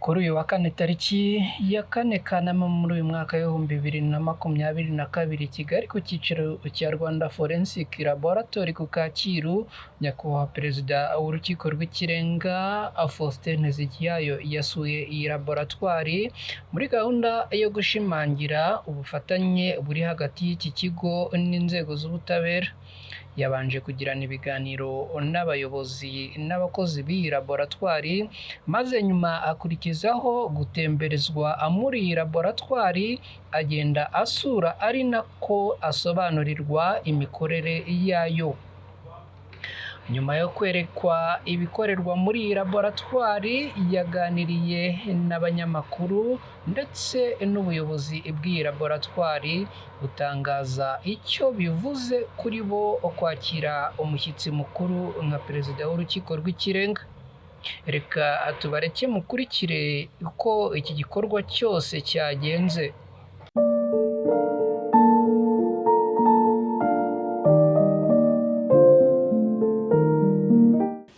Kuri uyu wa kane tariki ya 4 Kanama muri uyu mwaka w'ibihumbi 2022 Kigali ku cyiciro cya Rwanda Forensic Laboratory ku Kacyiru, nyakubahwa Perezida w'Urukiko Rw'Ikirenga Faustin yasuye iyi laboratwari muri gahunda yo gushimangira ubufatanye buri hagati y'iki kigo n'inzego z'ubutabera. Yabanje kugirana ibiganiro n'abayobozi n'abakozi b'iyi laboratwari, maze nyuma akurikizaho gutemberezwa muri iyi laboratwari, agenda asura ari nako asobanurirwa imikorere yayo. Nyuma yo kwerekwa ibikorerwa muri iyi laboratwari, yaganiriye n'abanyamakuru ndetse n'ubuyobozi bw'iyi laboratwari gutangaza icyo bivuze kuri bo kwakira umushyitsi mukuru nka Perezida w'Urukiko Rw'Ikirenga. Reka tubareke mukurikire uko iki gikorwa cyose cyagenze.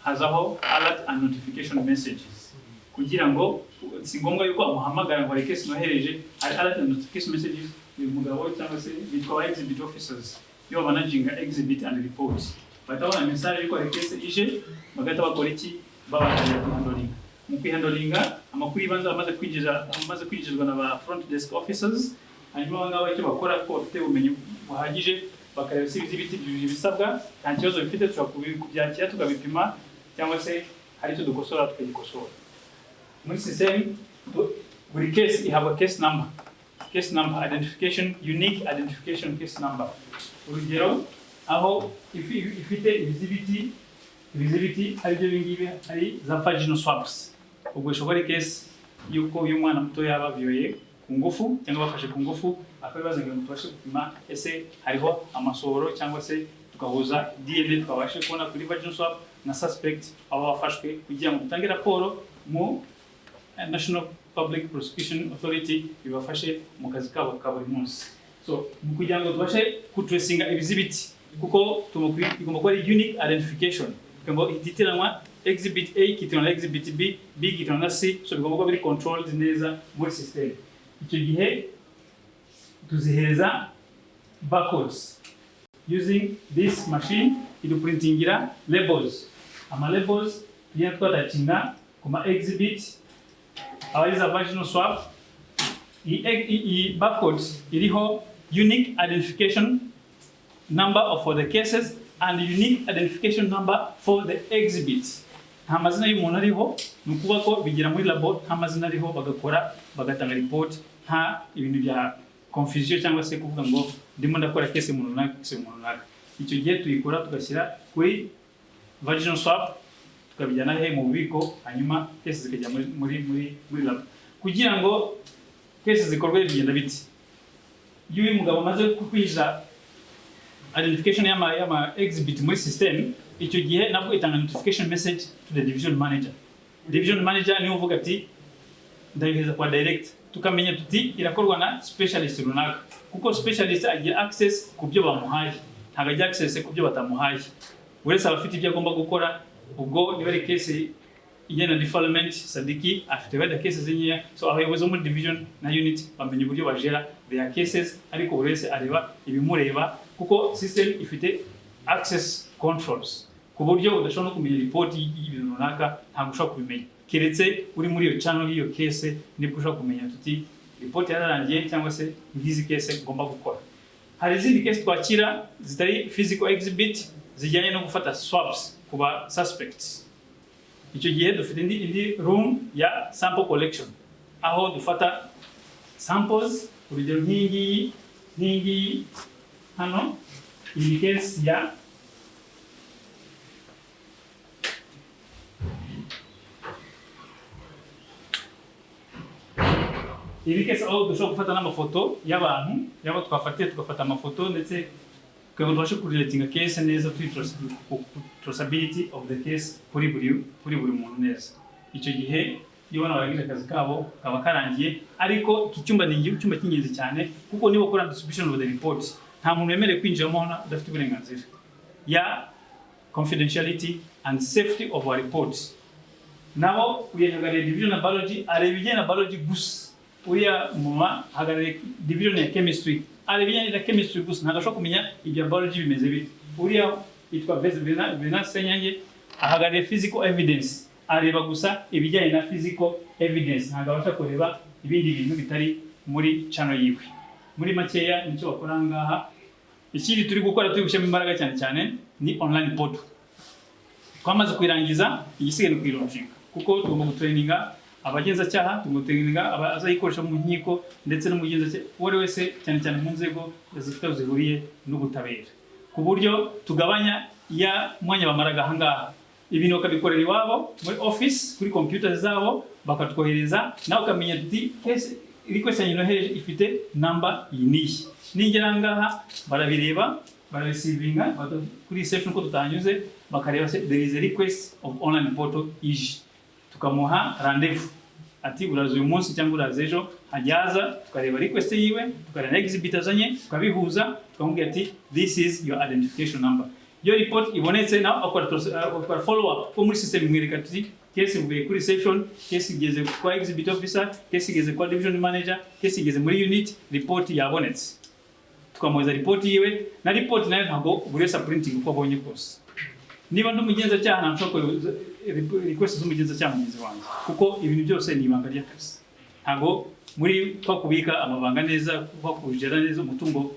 hazaho alert and notification messages kugira ngo si ngombwa yuko amuhamagara ngo areke sinohereje. Hari alert and notification messages uyu mugabo cyangwa se bitwa exhibit officers yo managing exhibit and reports batabona message yuko areke ije bagahita bakora iki babahaye handling. Mu kwihandolinga amakuru ibanza amaze kwinjizwa na front desk officers, hanyuma abangaba icyo bakora ko bafite ubumenyi buhagije bakareba si ibiti bisabwa nta kibazo bifite tukakubyakira tukabipima cyangwa se hari icyo dukosora tukagikosora. Muri system buri case ihabwa case number identification, unique identification case number. Urugero aho ifite ibizibiti ari byo bingibi ari za vaginal swabs. Ubwo ishobora case yuko uyu mwana muto yaba vyoye ku ngufu cyangwa bafashe ku ngufu akabibaza ngo tubashe gupima ese hariho amasohoro cyangwa se tukahuza DNA tukabashe kubona kuri vaginal swab na suspect abo bafashwe kugira ngo tutange raporo mu National Public Prosecution Authority ibafashe mu kazi kabo ka buri munsi. So mu kugira ngo tubashe kutracinga ibizibiti kuko igomba kuba unique identification ngo ititiranwa exhibit A kitona exhibit B kitona C, so bigomba kuba biri controlled neza muri system. Icyo gihe tuzihereza barcodes using this machine iduprintingira labels. Ama labels tugenda twatakinga kuma exhibit abariza vaginal swab. I barcodes iriho unique identification number for the cases and unique identification number for the exhibits. Nta mazina y'umuntu ariho, nukuba ko bigira muri labo nta mazina ariho bagakora bagatanga report nta ibintu bya confusion cyangwa se kuvuga ngo ndimo ndakora case mu runaka. Icyo gihe tuyikora tugashyira kuri vaginal swab tukabijyana mu bubiko, hanyuma case zikajya muri lab kugira ngo case zikorwe bigenda biti. Iyo uyu mugabo maze kwinjiza identification y'ama exhibit muri system, icyo gihe nabwo itanga notification message to the division manager. Division manager ni uvuga ati ndayoheza kwa direct, tukamenya tuti irakorwa na specialist runaka kuko specialist agira access ku byo bamuhaye, ntago agira access ku byo batamuhaye. Uretse abafite ibyo agomba gukora. Ubwo niba ari case igena development Sadiki afite weda cases nyeya, so abayobozi muri division na unit bamenye uburyo bajera their cases, ariko uretse areba ibimureba kuko system ifite access controls ku buryo udashobora no kumenya report y'ibintu runaka, ntabwo ushobora kubimenya keretse uri muri iyo channel y'iyo case nibwo ushobora kumenya tuti report yararangiye cyangwa se ngizi case ugomba gukora. Hari izindi case twakira zitari physical exhibit zijyanye no gufata swabs kuba suspects. Icyo gihe dufite indi room ya sample collection aho dufata samples. Urugero nk'ingiyi hano iyi case ya aho dushobora gufata n'amafoto y'abantu yabo twafatiye tugafata amafoto ndetse tukabasha kurelatinga case neza traceability of the case kuri buri muntu neza. Icyo gihe iyo bana barangije akazi kabo kaba karangiye, ariko iki cyumba ni icyumba cy'ingenzi cyane kuko niba ukora distribution of the reports nta muntu wemerewe kwinjiramo udafite uburenganzira ya confidentiality and safety of our reports. nabo uyahagarariye division ya biology areba ibijyanye na biology gusa, uriya muma hagarariye division ya chemistry areba ibijyanye na chemistry gusa, ntabwo ashobora kumenya ibya biology bimeze bite. Uriya yitwa Venance Senyange ahagarariye physical evidence, areba gusa ibijyanye na physical evidence, ntabwo abasha kureba ibindi bintu bitari muri channel yiwe. Muri makeya nicyo bakora ngaha. Ikindi turi gukora turi gushyiramo imbaraga cyane cyane ni online portal. Twamaze kuyirangiza, igisigaye kuyironshinga kuko tugomba gutraininga abagenzacyaha, tugomba gutraininga abazayikoresha mu nkiko ndetse no mu bugenzacyaha uwo wese, cyane cyane mu nzego zifite aho zihuriye n'ubutabera, ku buryo tugabanya ya mwanya bamaraga ahangaha. Ibintu bakabikorera iwabo muri office kuri computer zabo, bakatwohereza nawe ukamenya tuti case request yanyu nohereje ifite number iyi niyi. Ningera ngaha barabireba, barabisivinga kuri reception ko tutanyuze, bakareba se there is a request of online portal ije, tukamuha rendezvous ati uraza uyu munsi cyangwa uraza ejo. Hajyaza tukareba request yiwe, tukareba exhibit azanye, tukabihuza, tukamubwira ati this is your identification number. Iyo report ibonetse nawe akora follow up ko muri system imwereka ati case ivuye kuri reception, case igeze kwa exhibit officer, case igeze kwa division manager, case igeze muri unit, report yabonetse. Tukamuhereza report yiwe, na report nayo ntabwo buri wese printing uko abonye kose. Niba ndumugenzacyaha nashobora request z'umugenzacyaha mugenzi wanjye, kuko ibintu byose ni ibanga ry'akazi. Ntabwo muri kwa kubika amabanga neza, kwa kujera neza umutungo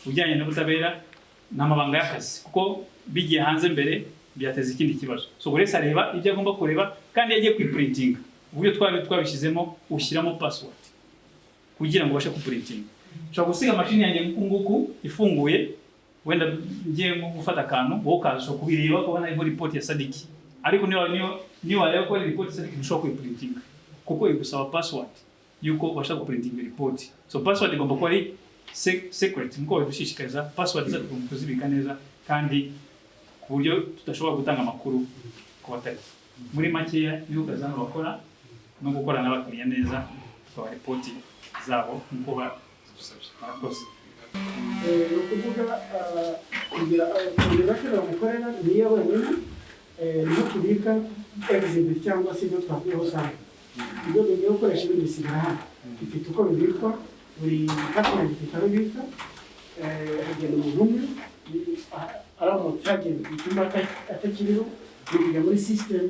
ujyanye n'ubutabera n'amabanga y'akazi, kuko bigiye hanze mbere byateza ikindi kibazo. So buri wese areba ibyo agomba kureba, kandi yagiye kwiprinting uburyo twabishyizemo, ushyiramo password kugira ngo ubashe kuprinting. Ushobora gusiga machine yanjye nguku ifunguye, wenda ngiye gufata akantu, wowe ukaza kubireba kubona iyo report ya Sadiki, ariko niyo wareba ko report ya Sadiki ntushobora kuyiprinting kuko igusaba password yuko ubasha kuprinting report. So password igomba kuba ari secret, nko dushishikariza password zacu tugomba kuzibika neza kandi ku buryo tudashobora gutanga amakuru ku batari. Muri makeya niho kazana bakora no gukora n'abakiriya neza, tukaba report zabo nko badusabye. Murakoze. Ukuvuga kugira bashobora gukorera niyo wenyine niho tubika exhibit cyangwa se ibyo twakuyeho usanga ibyo tugiye gukoresha ibindi bisigara hano bifite uko bibikwa, buri document ifite aho ibika, hagenda umuntu umwe aramutse hagenda bituma atakiriho, kujya muri system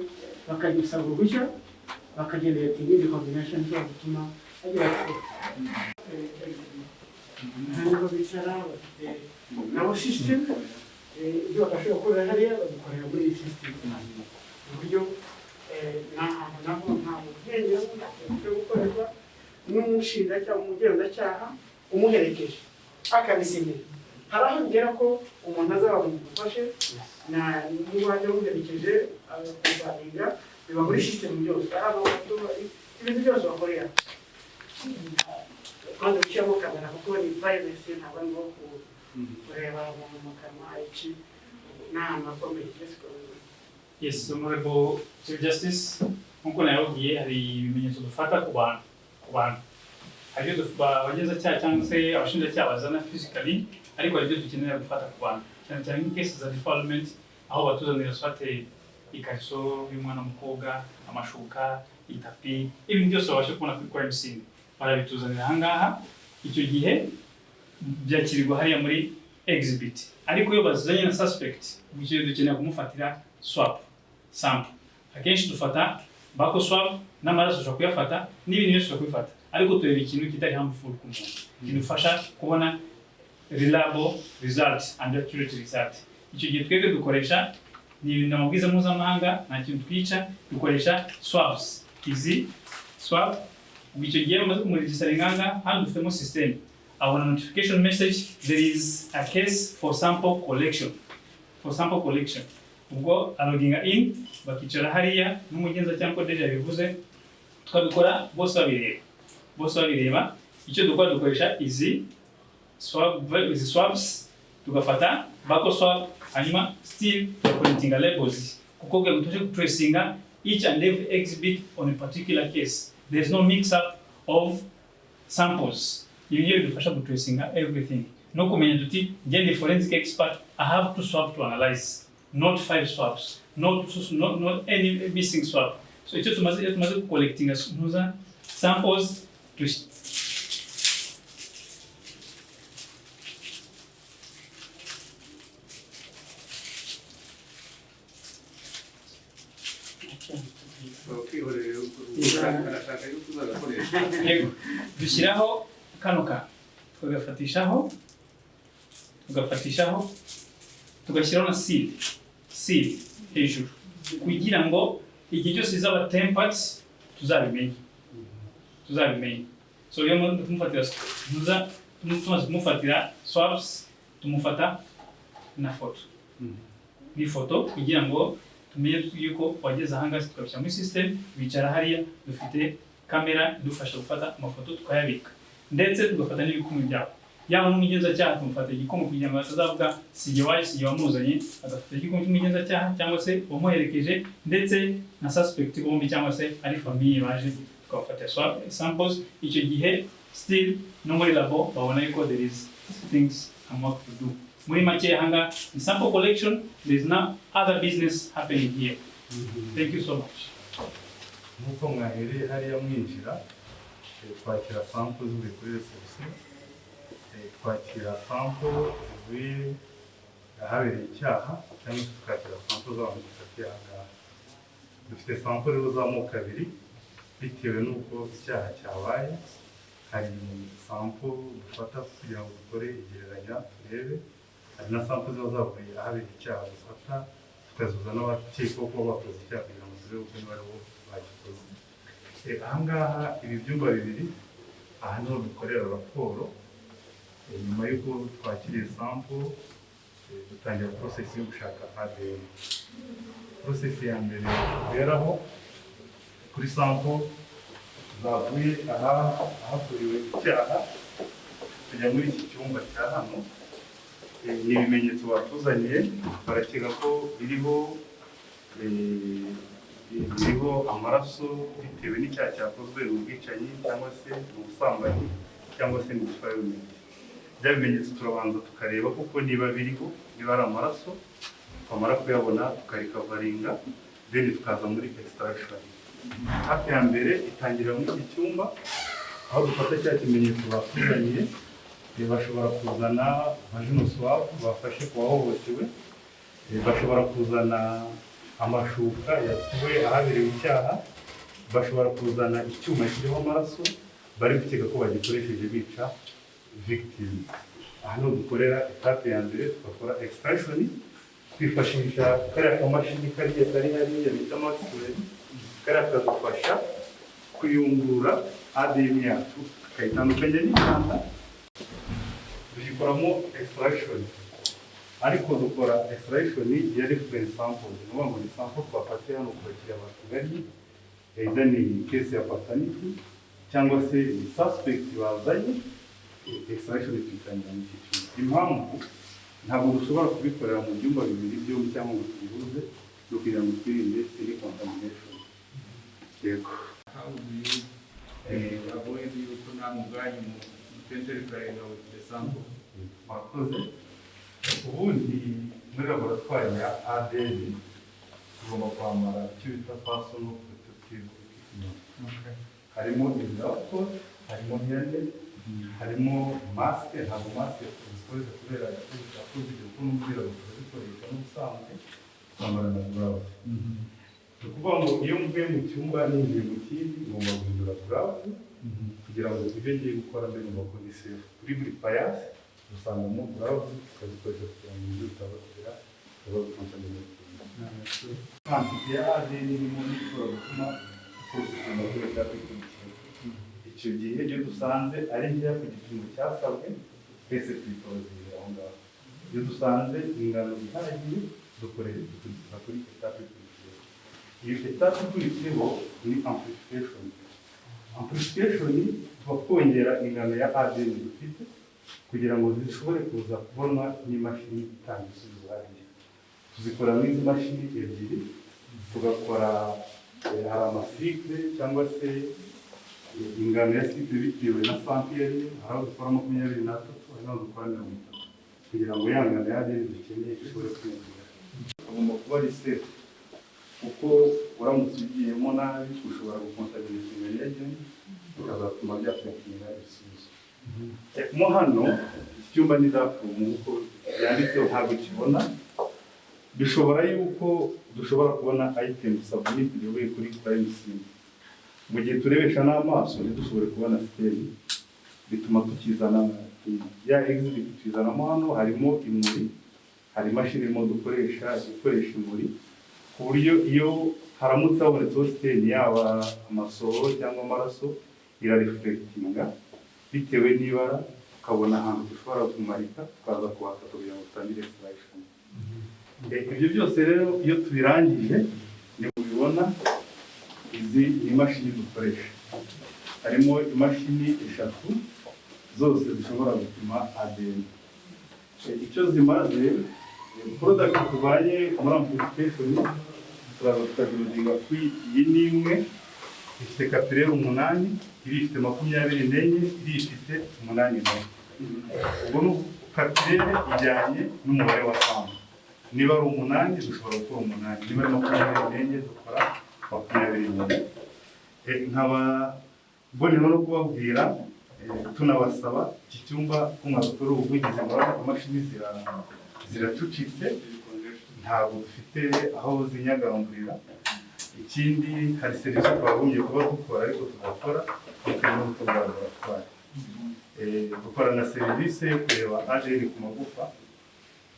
bakagusaba uruhushya, bakagendera indi combination zo gutuma agira ntabwo bicara bafite nabo system ibyo bagashobora gukorera hariya babikorera muri iyi system, uburyo ntabwo ubwenge bwo gukorerwa n'umushinga cyangwa umugenzacyaha umuherekeje akabisinyira. Hari aho bigera ko umuntu azaba mugufashe niba wajya umuherekeje akazahinga, biba muri system byose, ibintu byose bakorera kandi bishyiramo kamera kuko ni privacy, ntabwo ngo kureba mu kanwa iki n'ahantu hakomeye. Yes, Honorable Chief Justice, nkuko nababwiye hari ibimenyetso dufata ku bantu. Hari ibyo abagenzacyaha cyangwa se abashinjacyaha bazana physically, ariko hari ibyo dukenera gufata ku bantu, cyane cyane nk'ikesi za defilement, aho batuzanira swate ikariso y'umwana w'umukobwa, amashuka, itapi, ibintu byose babasha kubona kuri crime scene barabituzanira ahangaha. Icyo gihe byakirirwa hariya muri exhibit, ariko iyo bazanye na suspect icyo dukenera kumufatira swab sample. Akenshi dufata bako swab n'amaraso ushobora kuyafata n'ibintu byose ushobora kubifata, ariko tureba ikintu kitari harmful ku muntu, kidufasha kubona reliable result and accurate result. Icyo gihe twebwe dukoresha ni amabwiriza mpuzamahanga, nta kintu twica, dukoresha swabs. Izi swab icyo gihe bamaze kumuregistra inganga, hano dufitemo system abona notification message there is a case for sample collection. Ubwo aloginga in, bakicara hariya n'umugenza cyangwa deja bivuze, tukabikora bose babireba. Icyo dukora dukoresha izi swabs, tugafata bako swab, hanyuma still printing labels kuko bwe mutuje tracing each and every exhibit on a particular case. There is no mix up of samples. You bidufasha to tracing everything. No kumenya duti ngende forensic expert, I have 2 swabs to analyze, not 5 swabs, not any missing swab. So icyo tumaze collecting ntuza samples dushyiraho kano ka tugafatishaho tugashyiraho na seed hejuru kugira ngo igihe cyose izaba tempered tuzabimenye. So iyo tumufatira swabs tumufata na foto n'ifoto kugira ngo tumenye yuko wageze ahangaha tukabishyira muri system. Bicara hariya dufite kamera idufasha gufata amafoto tukayabika ndetse tugafata n'ibikumu byabo. Yaba n'umugenzacyaha tumufata igikumu kugira ngo atazavuga sijye wamuzanye, agafata igikumu cy'umugenzacyaha cyangwa se wamuherekeje ndetse na suspect bombi cyangwa se ari famille baje tukafata samples. Icyo gihe still no muri labo babona yuko there is things and work to do. Muri make hanga ni sample collection, there is no other business happening here. Thank you so much. Nuko mwahereye hariya mwinjira twakira sample zuri kuri reception, twakira sample zuri ahabereye icyaha cyangwa tukakira sample z'abantu bafatiye ahangaha. Dufite sample rero z'amoko abiri bitewe n'uko icyaha cyabaye. Hari sample dufata kugira ngo dukore igereranya turebe, hari na sample ziba zavuye ahabereye icyaha dufata tukazuza n'abakekwa ko bakoze icyaha kugira ngo turebe uko niba aribo bagikoze. Ahangaha ibi byumba bibiri aha niho dukorera raporo. Nyuma y'uko twakiriye sample dutangira process yo gushaka ADN. Process ya mbere tuberaho kuri sample zavuye ahakorewe icyaha tujya muri iki cyumba cya hano. Ni ibimenyetso batuzaniye barakeka ko biriho amaraso bitewe n'icyaha cyakozwe mu bwicanyi cyangwa se mu busambanyi cyangwa se mu gutwara ibintu. Bya bimenyetso turabanza tukareba kuko niba biriho, niba ari amaraso twamara kuyabona tukarikavaringa, then tukaza muri extraction. Hafi ya mbere itangirira muri iki cyumba aho dufata cya kimenyetso batuzaniye. Bashobora kuzana nka jino swab bafashe ku wahohotewe, bashobora kuzana amashuka yakuwe ahabereye icyaha, bashobora kuzana icyuma kiriho amaraso bari gukeka ko bagikoresheje bica victim. Hano dukorera etape ya mbere tugakora extraction twifashisha kariya kamashini kari hariya bita maxwell. Kariya kadufasha kuyungurura ADN yacu tukayitandukanya n'imyanda tuyikoramo extraction. Ariko dukora extraction ya reference sample. Ni sample twafatiye hano ku bakiriya batugari, either ni case ya paternity cyangwa se suspect bazanye, extraction tuyitangira mu cyiciro. Impamvu ntabwo dushobora kubikorera mu byumba bibiri byombi cyangwa ngo tubihuze kugira ngo twirinde any contamination. Yego. How do you avoid you to not mugani mu temporary with the sample? Mwakoze. Ubundi muri laboratoire ya ADN tugomba kwambara icyo bita personal protective equipment. Harimo ibirato, harimo helmet, harimo mask. Ntabwo mask tuzikoresha kubera yakoze kuko n'umubiri tuzikoresha n'ubusanzwe kwambara na gloves. Ukuvuga ngo iyo mvuye mu cyumba ninjiye mu kindi ngomba guhindura gloves kugira ngo ibyo ngiye gukora mbere ngomba kuba safe. Kuri buri payasi usangamo gloves tukazikoresha kugira ngo ibyo bitabatera ibibazo contamination. Quantity ya ADN irimo ishobora gutuma usuzuma ko bitabikurikira. Icyo gihe iyo dusanze ari nkeya ku gipimo cyasabwe twese twitozera aho ngaho. Iyo dusanze ingano ihagije dukorera kuri etape ikurikira. Iyo etape ikurikiyeho ni amplification. Amplification twakongera ingano ya ADN dufite kugira ngo zishobore kuza kubonwa n'imashini itanga ibisubizo hariya. Tuzikora n'izi mashini ebyiri, tugakora hari amasikle cyangwa se ingano ya sikle bitewe na sampiyeri, hari aho dukora 23, hari n'aho dukora 30 kugira ngo ya ngano ya ADN dukeneye ishobore kwinjira. Agomba kuba ari safe kuko uramutse ugiyemo nabi ushobora gukontabiriza imirege bikazatuma byafekinga ibisubizo. Mo hano icyumba ni dafumu kuko yanditseho ntabwo kibona, bishobora yuko dushobora kubona item submit yobuye kuri crime scene. Mu gihe turebesha n'amaso ntidushobore kubona siteri, bituma tukizana ya exhibit tukizanamo hano harimo imuri, hari imashini irimo dukoresha ikoresha imuri, ku buryo iyo haramutse habonetseho siteri yaba amasohoro cyangwa amaraso irareflectinga bitewe n'ibara, ukabona ahantu dushobora kumarika tukaza kuhafata kugira ngo dutangire extraction. Ibyo byose rero iyo tubirangije ni mubibona, izi ni imashini dukoresha. Harimo imashini 3 zose zishobora gupima ADN. Icyo zimaze product tubanye muri amplification turaza tukagirodinga kuri iyi nimwe ifite kapilere 8, iri ifite 24, iri ifite 8. Ubwo no kapilere ijyanye n'umubare wa sound. Niba ari 8 dushobora gukora 8, niba ari 24 dukora 24. Nkaba mbonera no kubabwira tunabasaba iki cyumba kumwakora ubuvugizi muri amashini ziracucitse, ntabwo dufite aho zinyagamburira. Ikindi hari serivisi twagombye kuba dukora ariko tugakora tukirimo laboratoire. Dukora na serivisi yo kureba ADN ku magufa,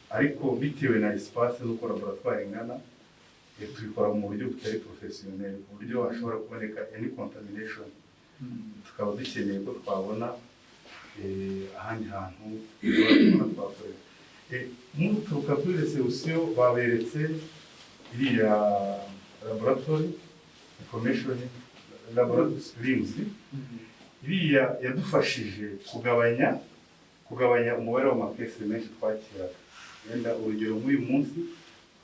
ariko bitewe na espace zo laboratoire ingana tubikora mu buryo butari professionnel, ku buryo hashobora kuboneka any contamination tukaba dukeneye ko twabona ahandi hantu twakorera. Muturuka kuri reception baberetse iriya laboratory information laboratory streams, iriya yadufashije kugabanya umubare w'amakesi menshi twakira. Wenda urugero nk'uyu munsi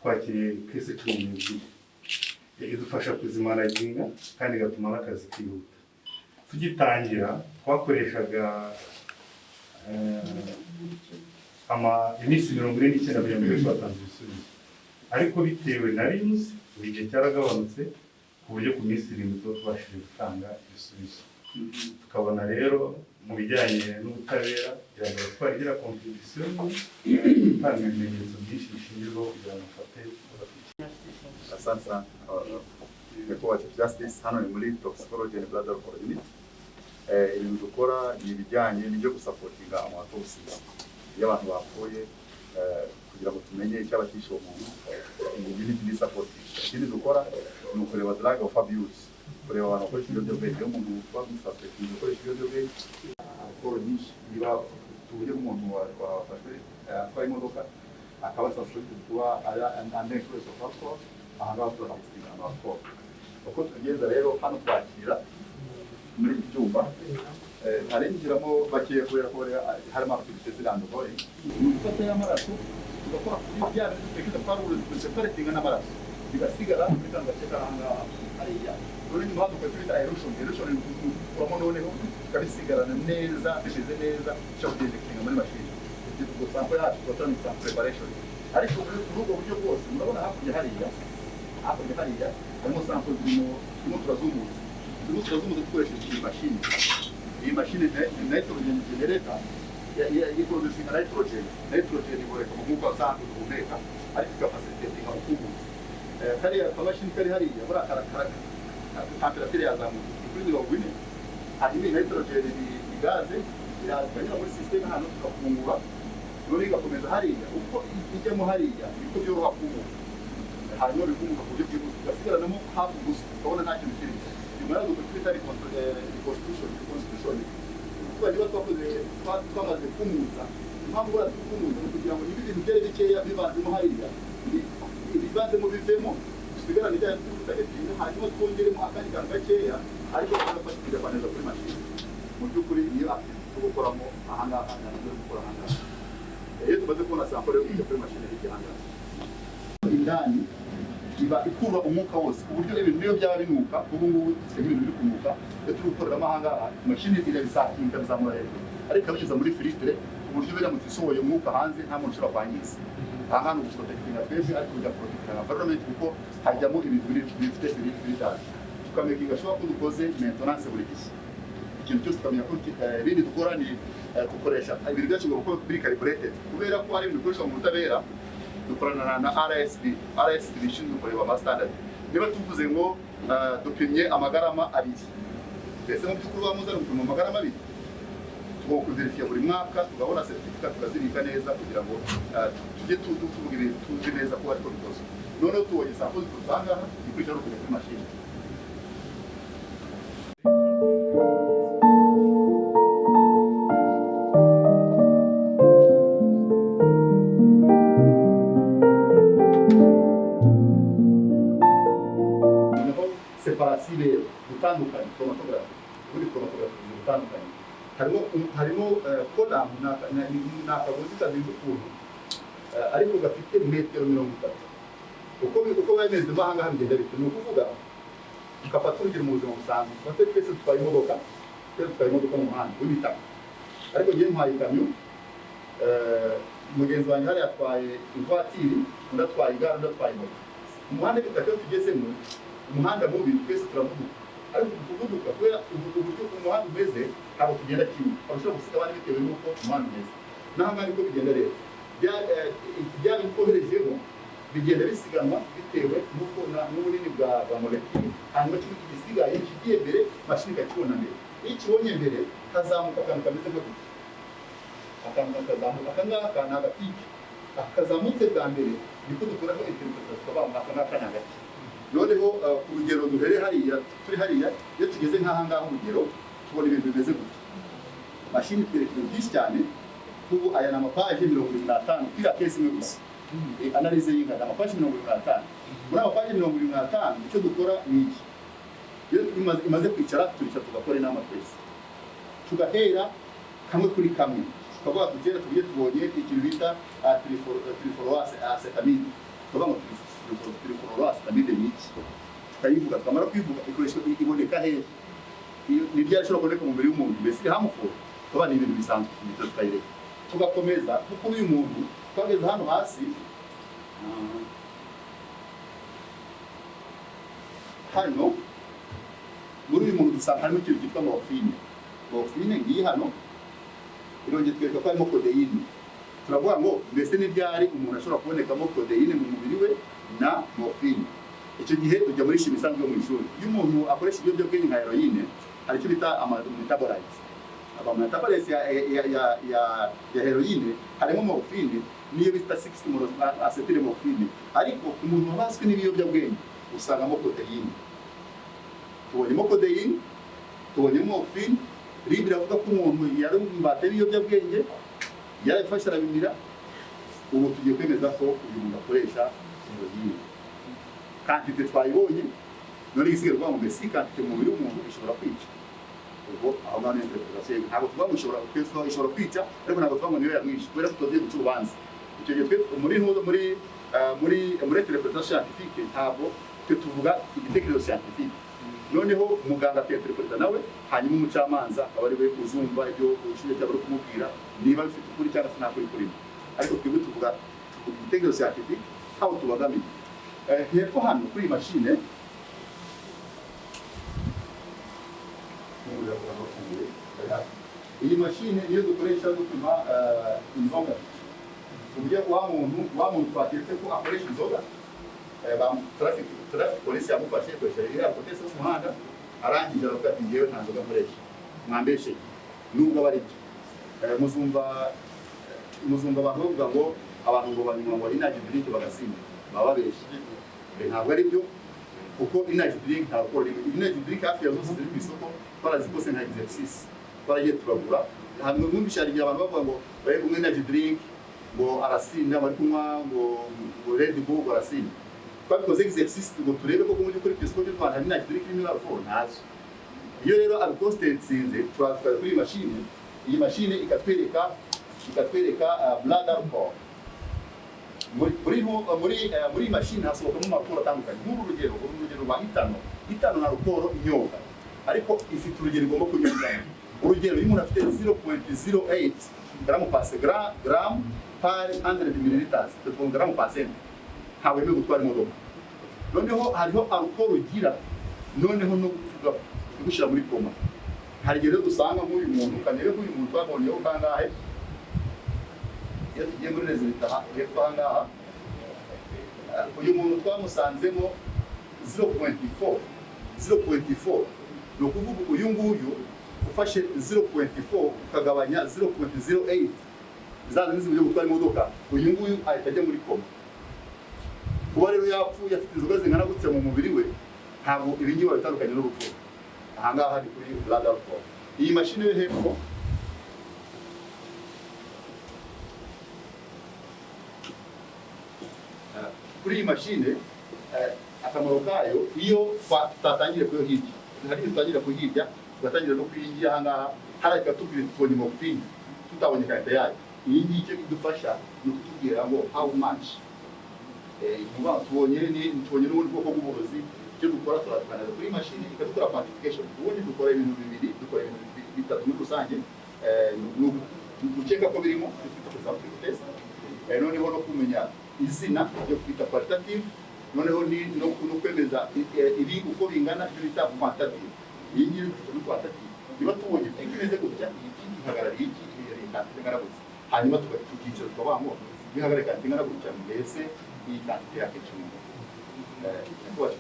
twakiriye kesi 12, idufasha kuzimanaginga kandi igatuma n'akazi kihuta. Tugitangira twakoreshaga iminsi 49 kugira ngo twatanze ibisubizo, ariko bitewe na RIMS igihe cyaragabanutse ku buryo ku minsi 7 twabashije gutanga ibisubizo. Tukabona rero mu bijyanye n'ubutabera laboratoire igira contribution itanga ibimenyetso byinshi bishingirwaho kugira ngo mfate. Asante Nyakubahwa Chief Justice, hano ni muri toxicology and blood alcohol unit. Ibintu dukora ni ibijyanye n'ibyo gusapotinga amatoxins y'abantu bapfuye kugira ngo tumenye icyaba cyishe umuntu. Unit ni supporting. Ikindi dukora ni ukureba drug of abuse, kureba abantu bakoresha ibiyobyabwenge. Iyo umuntu bamususpectinga gukoresha ibiyobyabwenge, alcohol nyinshi, niba tuvuye umuntu wafashwe atwaye imodoka akaba suspected kuba under influence of alcohol, aha ngaha turasistinga alcohol. Uko tugenda rero hano twakira muri iki cyumba harengeramo bakeya kubera ko harimo activité zirandogoye. Ni gufata y'amaraso tugakora kuri bya bintu twekeza separatinga n'amaraso bigasigara muri kanga cy'akaranga hariya. Rero ni mpamvu twita erosion ni kuramo noneho kabisigarana neza bimeze neza cyo kugendekinga muri machine. Ibyo sample yacu twatanga sample preparation. Ariko muri ubwo buryo bwose murabona hakurya hariya harimo sample zirimo turazumuza dukoresheje iyi mashini. Iyi mashini ni nitrogen generator yiproducinga nitrogen iboreka mu mwuka usanzwe duhumeka, ariko igafacilitatinga mu kubuza. Kariya kamashini kari hariya muri akarakara temperature yazamutse kuri 40. Hanyuma nitrogen ni gaze irazanyura muri system hano tukafungura, none igakomeza hariya. Uko ijyamo hariya niko byoroha kumuka, hanyuma bikumuka ku buryo bwihuse igasigaranamo hafi gusa ukabona nta kintu kirimo. Nyuma yazo twita reconstitution kuba niba twamaze kumuza. Impamvu barakumuza ni kugira ngo ibintu byari bikeya bibanzemo hariya bibanzemo bivemo dusigarane ibya tutabyiga, hanyuma twongeremo akandi kantu gakeya, ariko tugafasha kugabaneza kuri mashini. Mu by'ukuri niyo tugukoramo ahangaha ntabwo dukora ahangaha. Iyo tumaze kubona sample yo kujya kuri mashini y'igihangano indani iba ikura umwuka wose, ku buryo ibintu niyo byaba binuka. Ubu ngubu ibintu biri kumuka iyo turi gukoreramo ahangaha mashini irabisakinga bizamura hejuru, ariko abishyize muri filtre ku buryo biramutse isohoye umwuka hanze nta muntu ushobora kwangiza. ahantu guprotekitinga twese ariko kujya protekitinga environment kuko hajyamo ibintu bifite filtrage tukamakinga sure ko dukoze maintenance buri gihe ikintu cyose tukamenya ko ibindi dukora ni dukoresha ibintu byacu ngo biri calibrated kubera ko hari ibintu dukoresha mu butabera dukorana na RSB bishinzwe kureba ama standard niba tuvuze ngo dupimye amagarama 2 mbese mu by'ukuri bamuzana gupima amagarama 2 tugomba kuverifiya buri mwaka tugabona certificate tukazibika neza kugira ngo tujye tuvuga ibintu tuzi neza ko ariko bikoze noneho tubonye sample dutanga ikurikira kujya kuri machine separasibe gutandukanye chromatography buri chromatography gutandukanye harimo column n'akagozi kazinze ukuntu ariko gafite metero 30 uko bameze mahanga bigenda bite ni ukuvuga ukafata urugero mu buzima busanzwe ufate twese twaye imodoka mu muhanda w'ibitaka ariko ngiye ntwaye ikamyo mugenzi wanjye hari yatwaye ivatiri undi atwaye igare undi atwaye moto umuhanda w'ibitaka iyo tugezemo umuhanda mubi twese turavuduka ariko kuvuduka kubera uburyo umuhanda umeze ntabwo tugenda kimwe abashobora gusiga abandi bitewe n'uko umuhanda umeze naho ngaho niko bigenda rero bya bikoherejemo bigenda bisiganwa bitewe n'ubunini bwa molekile hanyuma kimwe gisigaye kigiye mbere mashini ikakibona mbere iyo kibonye mbere hazamuka akantu kameze nka gutya akantu kazamuka akangaka ni agapiki akazamutse bwa mbere niko dukoraho interpretation tukavuga aka ngaka ni agati noneho ku rugero duhere hariya turi hariya iyo tugeze nk'aha ngaha urugero tubona ibintu bimeze gutya mashini itwereka ibintu byinshi cyane kubu aya ni amapaje 25 kira kesi imwe gusa analyse y'ingana amapaje 25 muri amapaje 25 icyo dukora ni iki iyo imaze kwicara turicara tugakora inama twese tugahera kamwe kuri kamwe tukavuga tugera tugiye tubonye ikintu bita trifluoroase acetamide tukavuga ngo trifluoroase acetamide ni iki tukayivuga twamara kwivuga ikoreshwa iboneka hehe ni ryari ishobora kuboneka mu mubiri w'umuntu mbese iri harmful tuba ni ibintu bisanzwe tukayireka tugakomeza kuko uyu muntu twageze hano hasi hano muri uyu muntu dusanga harimo ikintu cyitwa morphine ngiyi hano irongeye twereka ko harimo codeine turavuga ngo mbese ni ryari umuntu ashobora kubonekamo codeine mu mubiri we na morphine icyo gihe tujya muri shimi isanzwe yo mu ishuri iyo umuntu akoresha ibiyobyabwenge nka heroine hari icyo bita metabolites metabolites ya heroine harimo morphine niyo bita 60 acetyl morphine ariko umuntu wabaswe n'ibiyobyabwenge usangamo codeine tubonyemo codeine tubonyemo morphine ribira avuga ko umuntu yari imbata y'ibiyobyabwenge yarafashe arabimira ubu tugiye kwemeza ko uyu muntu akoresha heroine kandi twayibonye none igisigaye rwa mu besi kandi mu mubiri w'umuntu ishobora kwica ubwo aho ngaho n'interpretation ntabwo tuvuga ngo ishobora kwica ariko ntabwo tuvuga ngo niyo yamwishe kubera ko tugiye guca urubanza icyo gihe muri interpretation scientifique ntabwo tuvuga igitekerezo scientifique noneho umuganga akinterpreta nawe hanyuma umucamanza akaba ari we uzumva ibyo ubushinjacyaha bari kumubwira niba bifite ukuri cyangwa se nta kuri kurimo ariko twebwe tuvuga igitekerezo scientifique aho tubagamiye hepfo hano kuri iyi mashine iyi mashine iyo dukoresha dupima inzoga uburyo wa muntu twatetse ko akoresha inzoga traffic police yamufashe koresha iriya kotese y'umuhanda arangije aravuga ati ngewe nta nzoga nkoresha mwambeshe nubwo aba ari byo muzumva abantu bavuga ngo abantu ngo banywa ngo energy drink bagasinda baba babeshe ntabwo ari byo kuko energy drink ntabwo energy drink hafi ya zose ziri ku isoko barazikose nka exercise twaragiye turagura hamwe mwumvishariye abantu bavuga ngo bari kumwe energy drink ngo arasinda bari kunywa ngo Red Bull arasinda twabikoze exercise ngo turebe ko muri kuri isoko y'u Rwanda hari energy drink n'imwe alcohol nazo iyo rero abikostensinze twatwara kuri iyi mashine ikatwereka blood alcohol muri mashine hasohokamo amakuru atandukanye nk'urugero rwa itano na rukoro inyobwa ariko ifite urugero igomba kunyobwa urugero iyo umuntu afite 0.08 gram per gram par 100 milliliters, 30 grams per cent, ntawe wemerewe gutwara imodoka. Noneho hariho alcohol ugira, noneho no gushyira muri koma. Hari igihe rero dusanga nk'uyu muntu, kanere nk'uyu muntu twabonyeho kangahe, iyo tugiye muri resultat hepfo aha ngaha, uyu muntu twamusanzemo 0.4, ni ukuvuga uyu nguyu ufashe 0.4 ukagabanya 0.08 zazindi z'uburyo gutwara imodoka, uyu nguyu ahita ajya muri koma. Kuba rero yapfuye afite inzoga zingana gutya mu mubiri we, ntabwo ibingibi bitandukanye n'urupfu. Aha ngaha hari kuri blood alcohol. Iyi mashini yo hepfo kuri iyi mashine akamaro kayo, iyo tutatangira kuyo hirya, hari tutangira kuhirya, tugatangira no kuyingira aha ngaha, hari ikatubwira tubonye mopini tutabonye karita yayo. Iyi ngiyi icyo idufasha ni ukutubwira ngo how much tubonye n'ubundi bwoko bw'uburozi. Icyo dukora turakanaliza kuri mashini ikadukora quantification, ubundi dukora ibintu bibiri, dukora ibintu bitatu muri rusange. Gukeka ko birimo twita presumptive test, noneho no kumenya izina ryo kwita qualitative, noneho no kwemeza ibi uko bingana, ibyo bita quantitative. Iyi ngiyi ni quantitative, niba tubonye imeze gutya, iki gihagarariye iki, ingana gutya, hanyuma tukicira tukabamo bihagarika ingana gutya, mbese iyi quantité yake kimwe.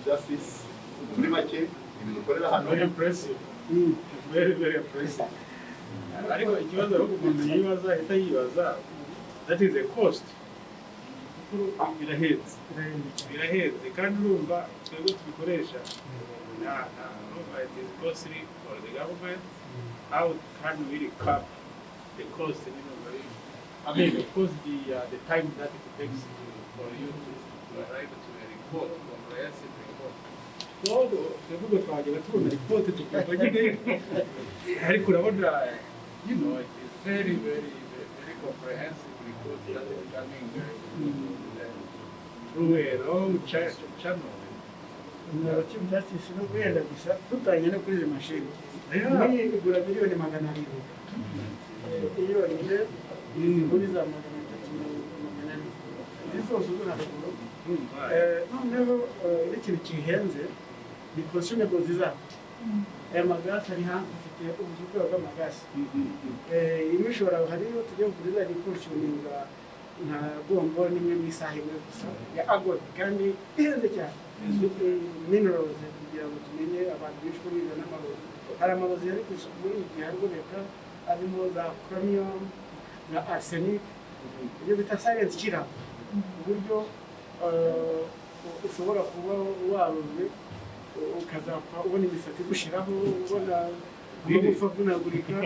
Justice muri make ibintu ukorera hano. Very impressive. Very impressive. Ariko ikibazo aho umuntu yibaza ahita yibaza, that is a cost. Birahenze kandi urumva twebwe tubikoresha, it is costly for the government. How can we recover the cost? I mean, of course, the time that it takes for you to arrive to a report, comprehensive report. Twebwe twagera tubona report tukagenda, ariko urabona, it is very comprehensive report that is coming through a long channel. Chief Justice no kwenda gusa tutanye no kuri izi mashini. Muri igura miliyoni 200. Iyo ile muri za 300. Zose zona ruguru. Noneho ikintu kihenze ni consumables zabo. Amagasi ari hanze afite ubuzima bw'amagasi. Imishora hariyo tujye kugurira rikurshoninga nta bombo nimwe mwisaha imwe gusa ya agod kandi ihenze cyane. Minerals kugira ngo tumenye abantu bishwe n'amarozi. Hari amarozi yari ku isoko muri iki gihe ariko arimo za chromium na arsenic, ibyo bita science kira, uburyo ushobora kuba waruze ukazapfa ubona imisatsi gushiraho, ubona amagufwa vunagurika.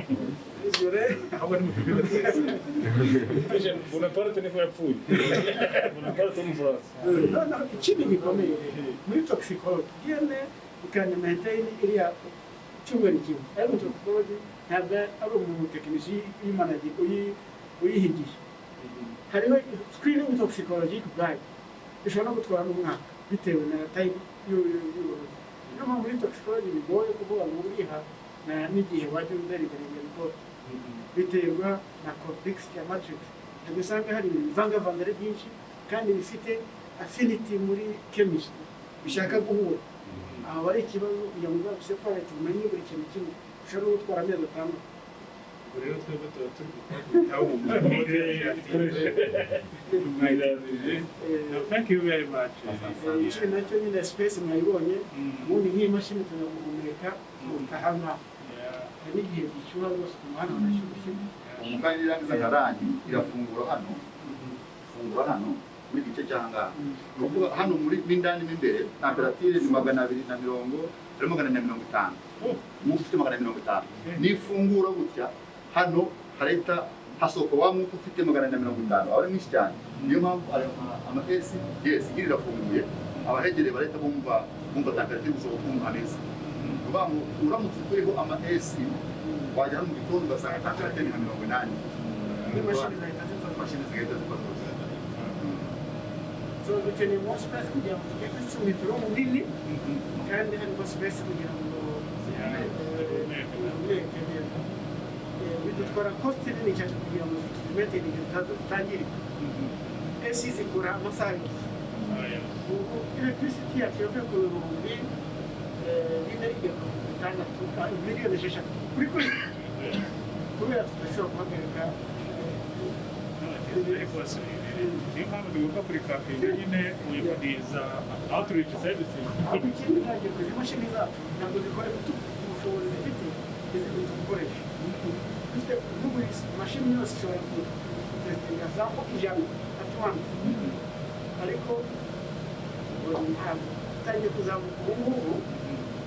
Ibyo rero Ahora no me Bonaparte ne foi yapfuye. Bonaparte n'umufaransa. no, ikindi gikomeye muri toxicology yene ukanya maintain iriya cyumweru kimwe, ariko toxicology ntabwo ari umuntu tekinisi y'imanaji uyihigisha. Hariho screening toxicology kubwayo ishobora no gutwara n'umwaka bitewe na type y'uburozi. Niyo mpamvu muri toxicology bigoye kuvuga ngo uriha n'igihe wajya uderivaringa report, biterwa na complexity ya matrix. Usanga hari ibivangavanga byinshi kandi bifite affinity muri chemistry bishaka guhura. Aho bari ikibazo kugira ngo separate umenye buri kintu kimwe ushobora gutwara amezi 5. Rero twebwe tuba turi gutaho Thank you very much. Ikindi nacyo nyine space mwayibonye, ubundi nk'iyi mashini tuzaguhumeka utahanga. Hari n'igihe gishyuha rwose ku muhanda wanashyushye. Umugani irangiza nkarangi irafungura hano muri gice cyangwa nukuvuga hano muri bindani imbere temperature ni 220 ari 250 mufite 250 nifungura gutya hano hareta hasohoka wa muko ufite 250 ari mwinshi cyane. Niyo mpamvu ama AC yes girira funguye abahegereye bareta bumva temperature gusohoka mu hanesi. Uramutse kuriho ama AC wajya mu gitondo ugasanga temperature ni 80. Mashini zigahita zifata. So dukeneye more space kugira ngo tugeze metero munini kandi harimo space kugira ngo bidutwara cost nini cyane kugira ngo metering zitangirika esi zikora amasaha yose ubu electricity yacu yavuye ku bihumbi bine igera ku bitandatu miliyoni esheshatu kuri kwezi kubera tudashobora guhagarika niyo mpamvu tugomba kurikakinga nyine wiburiza outreach services. ikindi ntabwo izi mashini zacu ntabwo zikora ubushobozi zifite izindi dukoresha dufite buri mashini yose ishobora gutesitinga sample ijana at once ariko ntabwo itangiye kuzamuka ubu ngubu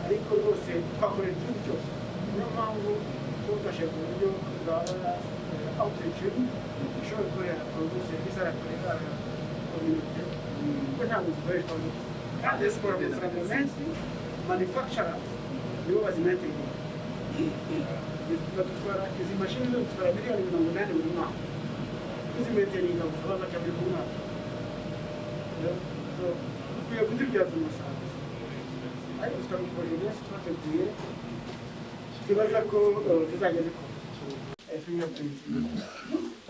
ariko rwose twakorera igihugu cyose niyo mpamvu tufashe ku buryo bwa outreach ishobora gukorera serivisi arakorera community kuko ntabwo zikoreshwa kandi zikora amafaranga menshi manufacturer nibo bazimeteringa badutwara izi mashini zo dutwara miliyoni 80 buri mwaka tuzimeteringa gusa baca buri mwaka dukwiye kuzibyaza umusaruro ariko tukabikorera byinshi twateguye tubaza ko zizajya zikora fingerprint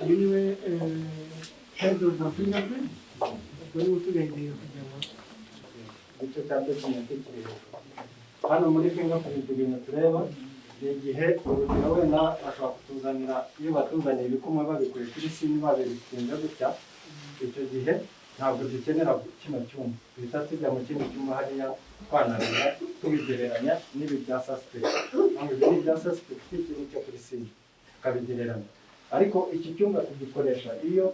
uyu niwe head of the fingerprint ubwo turegeye kugira ngo icyo cyapa kinyatekerezo hano muri fingerprint ibintu tureba ni igihe urugero wenda bashobora kutuzanira iyo batuzaniye ibikumwe babikuye kuri sini babitinze gutya icyo gihe ntabwo dukenera kino cyuma duhita tujya mu kindi cyuma hariya twanarira tubigereranya n'ibi bya suspect ntabwo ibi bya suspect ikintu cyo kuri sini tukabigereranya ariko iki cyumba tugikoresha iyo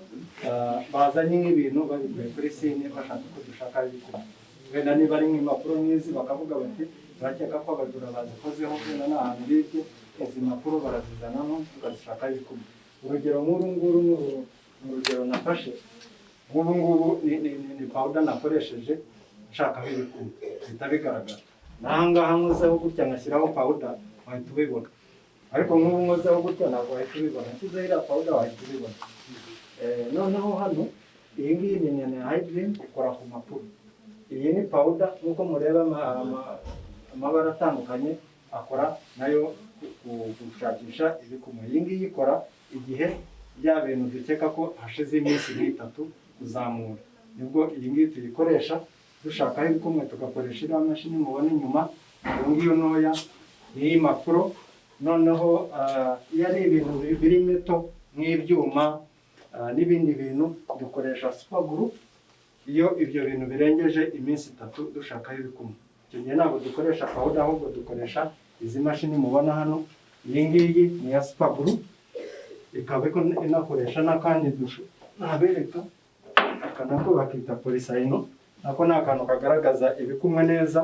bazanye nk'ibintu babikuye kuri sini bashaka ko dushaka ibikumwe wenda niba ari nk'impapuro nk'izi bakavuga bati turakeka ko abajura bazikozeho wenda n'ahantu bibye izi mpapuro barazizanamo tugashaka ibikumwe urugero nk'uru nguru ni urugero nafashe nk'ubu ngubu ni powder nakoresheje nshakaho ibikumwe bihita bigaragara n'ahangaha nkozeho gutya ngashyiraho powder wahita ubibona ariko nk'ubu nkozeho gutya ntabwo wahita ubibona nshyizeho iriya powder wahita ubibona noneho hano iyi ngiyi ni hydrin ikora ku mpapuro iyi ni powder nk'uko mureba amabara atandukanye akora nayo gushakisha ibikumwe iyi ngiyi ikora igihe bya bintu dukeka ko hashize iminsi nk'itatu kuzamura nibwo iyi ngiyi tuyikoresha dushakaho ibikumwe tugakoresha iriya mashini mubona inyuma iyo ngiyo ntoya n'iyi mpapuro noneho iyo ari ibintu biri meto nk'ibyuma n'ibindi bintu dukoresha supaguru iyo ibyo bintu birengeje iminsi itatu dushakaho ibikumwe icyo gihe ntabwo dukoresha powder ahubwo dukoresha izi mashini mubona hano iyi ngiyi ni iya supaguru ikaba inakoresha n'akandi nabereka aka nako bakita polisayino nako ni akantu kagaragaza ibikumwe neza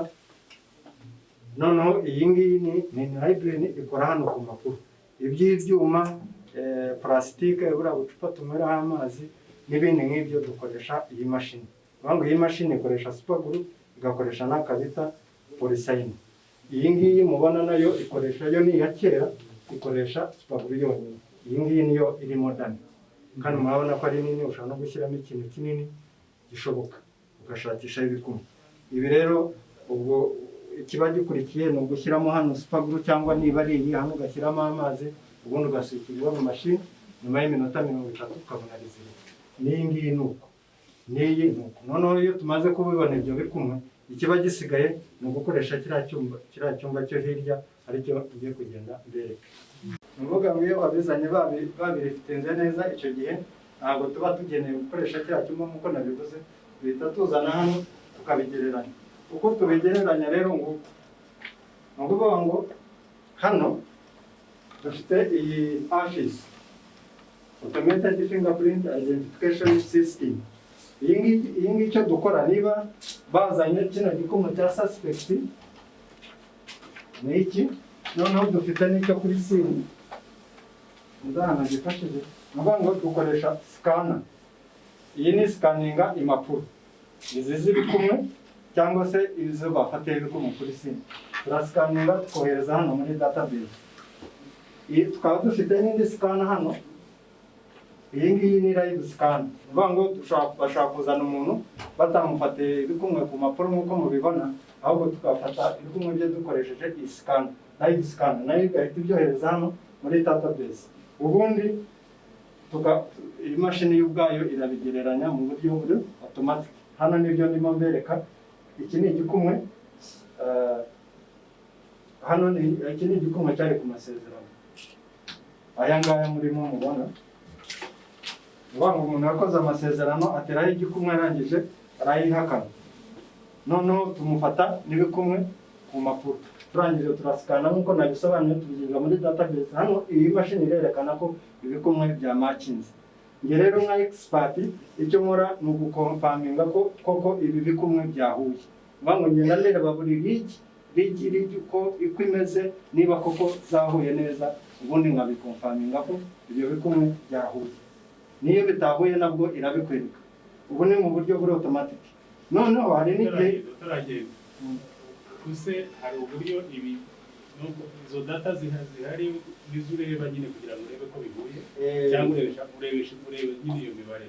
noneho iyi ngiyi ni hydrin ikora hano ku mpapuro iby'ibyuma plastique buriya bucupa tumeraho amazi n'ibindi nk'ibyo dukoresha iyi mashini ngo iyi mashini ikoresha supaguru igakoresha n'akabita polisayino iyi ngiyi mubona nayo ikoresha yo ni iya kera ikoresha supaguru yonyine iyi ngiyi niyo iri modern kandi murabona ko ari nini ushobora no gushyiramo ikintu kinini gishoboka ugashakisha ibikumwe ibi rero ubwo ikiba gikurikiye ni ugushyiramo hano supaguru cyangwa niba ari iyi hano ugashyiramo amazi ubundi ugasukirwa mu mashini nyuma y'iminota 30 ukabona rizima n'iyi ngiyi ni uko n'iyi ni uko noneho iyo tumaze kubibona ibyo bikumwe ikiba gisigaye ni ugukoresha kiriya cyumba cyo hirya aricyo tugiye kugenda mbereka ni ukuvuga ngo iyo babizanye babirifitinze neza icyo gihe ntabwo tuba tugeneye gukoresha kiriya cyumba nk'uko nabivuze duhita tuzana hano tukabigereranya uko tubigereranya rero nguko ni ukuvuga ngo hano dufite iyi AFIS automated fingerprint identification system iyi ngiyi icyo dukora niba bazanye kino gikumwe cya suspect ni iki noneho dufite n'icyo kuri sini ndahana gifashije ngo dukoresha scanner iyi ni scanninga impapuro izi z'ibikumwe cyangwa se izo bafatiye ibikumwe kuri sini turascanninga tukohereza hano muri database iyi tukaba dufite n'indi scanner hano iyi ngiyi ni live scan ngo bashaka kuzana umuntu batamufatiye ibikumwe ku mpapuro nk'uko mubibona ahubwo tukafata ibikumwe bye dukoresheje iyi scan live scan nayo igahita ibyohereza hano muri database ubundi iyi mashini y'ubwayo irabigereranya mu buryo buri automatic. Hano nibyo ndimo mbereka. Iki ni igikumwe, hano iki ni igikumwe cyari ku masezerano. Aya ngaya murimo mubona, ngo umuntu yakoze amasezerano ateraho igikumwe arangije arayihakana. Noneho tumufata n'ibikumwe ku mapuro, turangije turasikana nk'uko nabisobanuye, tubizinga muri database. Hano iyi mashini irerekana ko ibikumwe bya matchinze. Nge rero nka expert icyo nkora ni ugukonfaminga ko koko ibi bikumwe byahuye. Ngo ngenda ndeba buri rigi ko iko imeze, niba koko zahuye neza, ubundi nkabikonfaminga ko ibyo bikumwe byahuye. Niyo bitahuye nabwo irabikwereka. Ubu ni mu buryo buri automatic. Noneho hari n'igihe kuse hari uburyo ibi izo data zihari bizureba nyine kugira ngo urebe ko bihuye, cyangwa urebe nyine iyo mibare.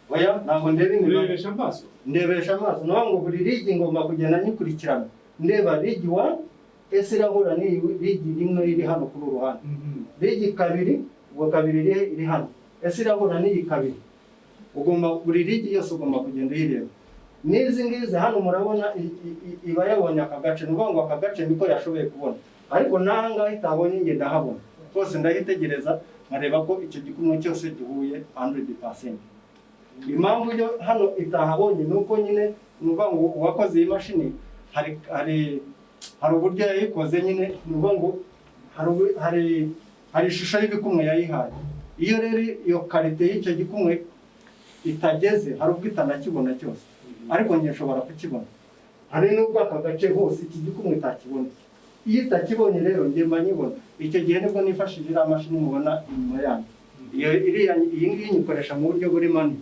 Oya, ntabwo ndeba imibare. Urebesha amaso? Ndebesha amaso. Naho ngo buri rigi ngomba kugenda nyikurikirana. Ndeba rigi 1 ese irahura ni rigi rimwe iri hano kuri uruhande. Rigi 2 ubwo 2 iri hano. Ese irahura ni kabiri. Ugomba buri rigi yose ugomba kugenda uyireba. Nizi ngizi hano murabona iba yabonye akagace, ngo akagace niko yashoboye kubona. Ariko nanga itabonye nge ndahabona. Kose ndahitegereza nkareba ko icyo gikumwe cyose gihuye 100%. Impamvu yo hano itahabonye nuko nyine ngo uwakoze iyi mashini hari uburyo yayikoze nyine, ngo hari ishusho y'ibikumwe yayihaye. Iyo rero iyo karite y'icyo gikumwe itageze, hari ubwo itanakibona cyose, ariko njye nshobora kukibona. Hari n'ubwo aka gace hose iki gikumwe itakibona. Iyo itakibonye rero njye mba nyibona. Icyo gihe nibwo nifashishije iriya mashini mubona inyuma yanjye. Iyi ngiyi nyikoresha mu buryo buri mani,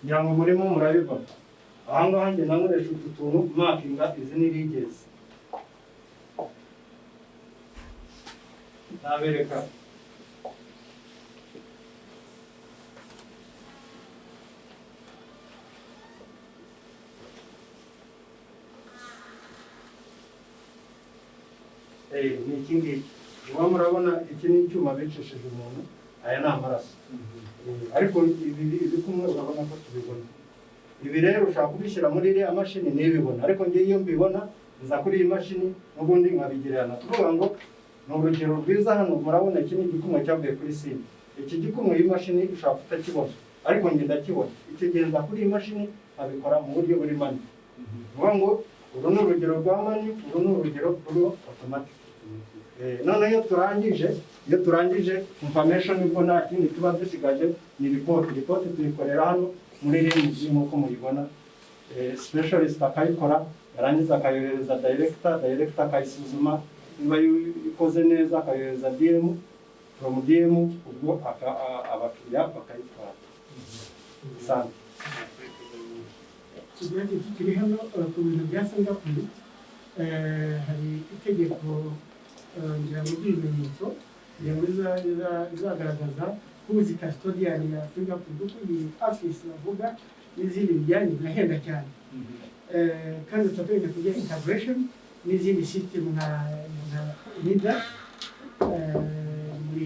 ngira ngo murimo murabibona. Aha ngaha njye nankoresha utu tuntu makinga izi ni rigezi. Nabereka ni iki ngiki. Uba murabona iki ni icyuma bicishije umuntu, aya ni amaraso. Ariko ibi kumwe urabona ko tubibona. Ibi rero ushaka kubishyira muri iriya mashini ntibibona, ariko ngiye iyo mbibona nza kuri iyi mashini n'ubundi nkabigererana. Tuvuga ngo ni urugero rwiza. Hano murabona iki ni igikumwe cyavuye kuri sine. Iki gikumwe iyi mashini ushaka kutakibona, ariko njye ndakibona. Icyo gihe nza kuri iyi mashini nkabikora mu buryo buri mani. Tuvuga ngo uru ni urugero rwa mani, uru ni urugero ruri automatic. None iyo turangije information nibwo nta kindi tuba dusigaje ni report tuyikorera hano muri RMG nk'uko muyibona. Specialist akayikora, yarangiza akayohereza director akayisuzuma, niba ikoze neza akayohereza DM, from DM ubwo abakiriya bakayitwara. Asante. Tukiri hano ku bintu bya fingerprint, hari itegeko ngira ngo ry'ibimenyetso rizagaragaza who's custodian ya fingerprint, kuko iyi office bavuga n'izindi bijyanye birahenda cyane. Kandi tutateganya kugira integration n'izindi system nka NIDA muri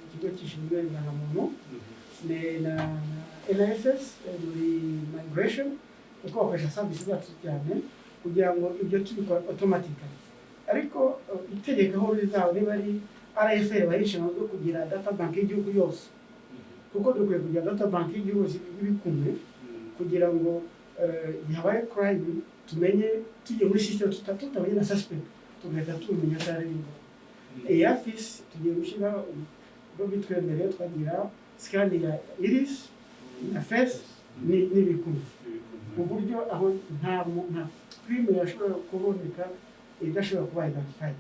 ikigo gishinzwe indangamuntu na NSS muri migration, kuko bakoresha service zacu cyane kugira ngo ibyo tubikora automatically. Ariko itegeko aho rizaba niba ari RFL bayishinzwe zo kugira data bank y'igihugu yose, kuko dukwiye kugira data bank y'igihugu y'ibikumwe kugira ngo habaye crime tumenye tujye muri system tutabonye na suspect tugahita tumenya atari ngo iyi office tugiye gushyira ubwo bitwemereye twagira scan ya iris na face n'ibikumwe, uburyo aho nta crime yashobora kuboneka idashobora kuba identified.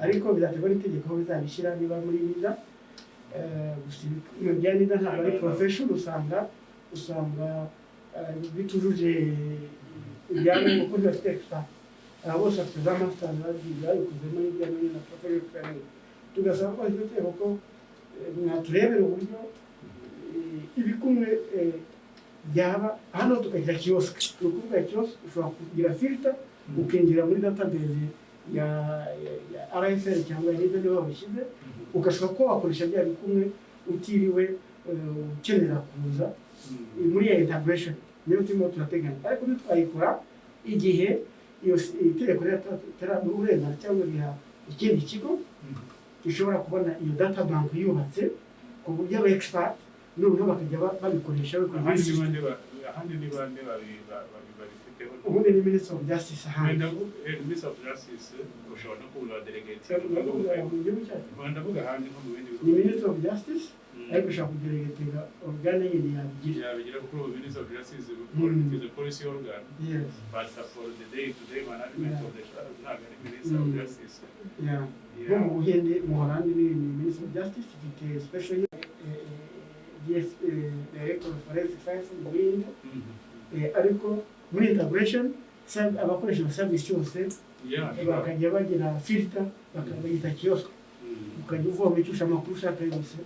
Ariko bizaterwa n'itegeko aho bizabishyira, niba muri NIDA iyo bya NIDA ntabwo ari profession, usanga bitujuje ibyangombwa kuko ntibafite expert. Aba bose bafite za master babikuzemo hirya no hino na profession. Tugasaba ko iryo tegeko ko mwaturebera uburyo ibikumwe byaba hano tukagira kiosk. Ukuvuga kiosk ushobora kugira filter ukinjira muri database ya RFL cyangwa RIB niba babishyize ugashobora kuba wakoresha bya bikumwe utiriwe ukenera kuza muri ya integration niyo turimo turateganya ariko ntitwayikora igihe iyo itegeko ritaramuha uburenganzira cyangwa riha ikindi kigo gishobora kubona iyo data bank yubatse ku buryo aba expert noneho bakajya babikoresha ahandi ni bande babifiteho ubundi ni Minister of Justice ahandi Minister of Justice ushobora no kuba delegate ndavuga ahandi nko mu bindi ni Minister of Justice ariko ushobora kudelegatinga organe yindi yabigira kuko Minister of Justice is a policy organ but for the day-to-day management of the Minister of Justice mu Buhinde mu Holandi ni Minister of Justice ifite special Director of Forensic Science mu Buhinde ariko muri integration abakoresha service cyose bakajya bagira filter bakabita kiosk ukajya uvoma icyo ushaka amakuru ushaka yose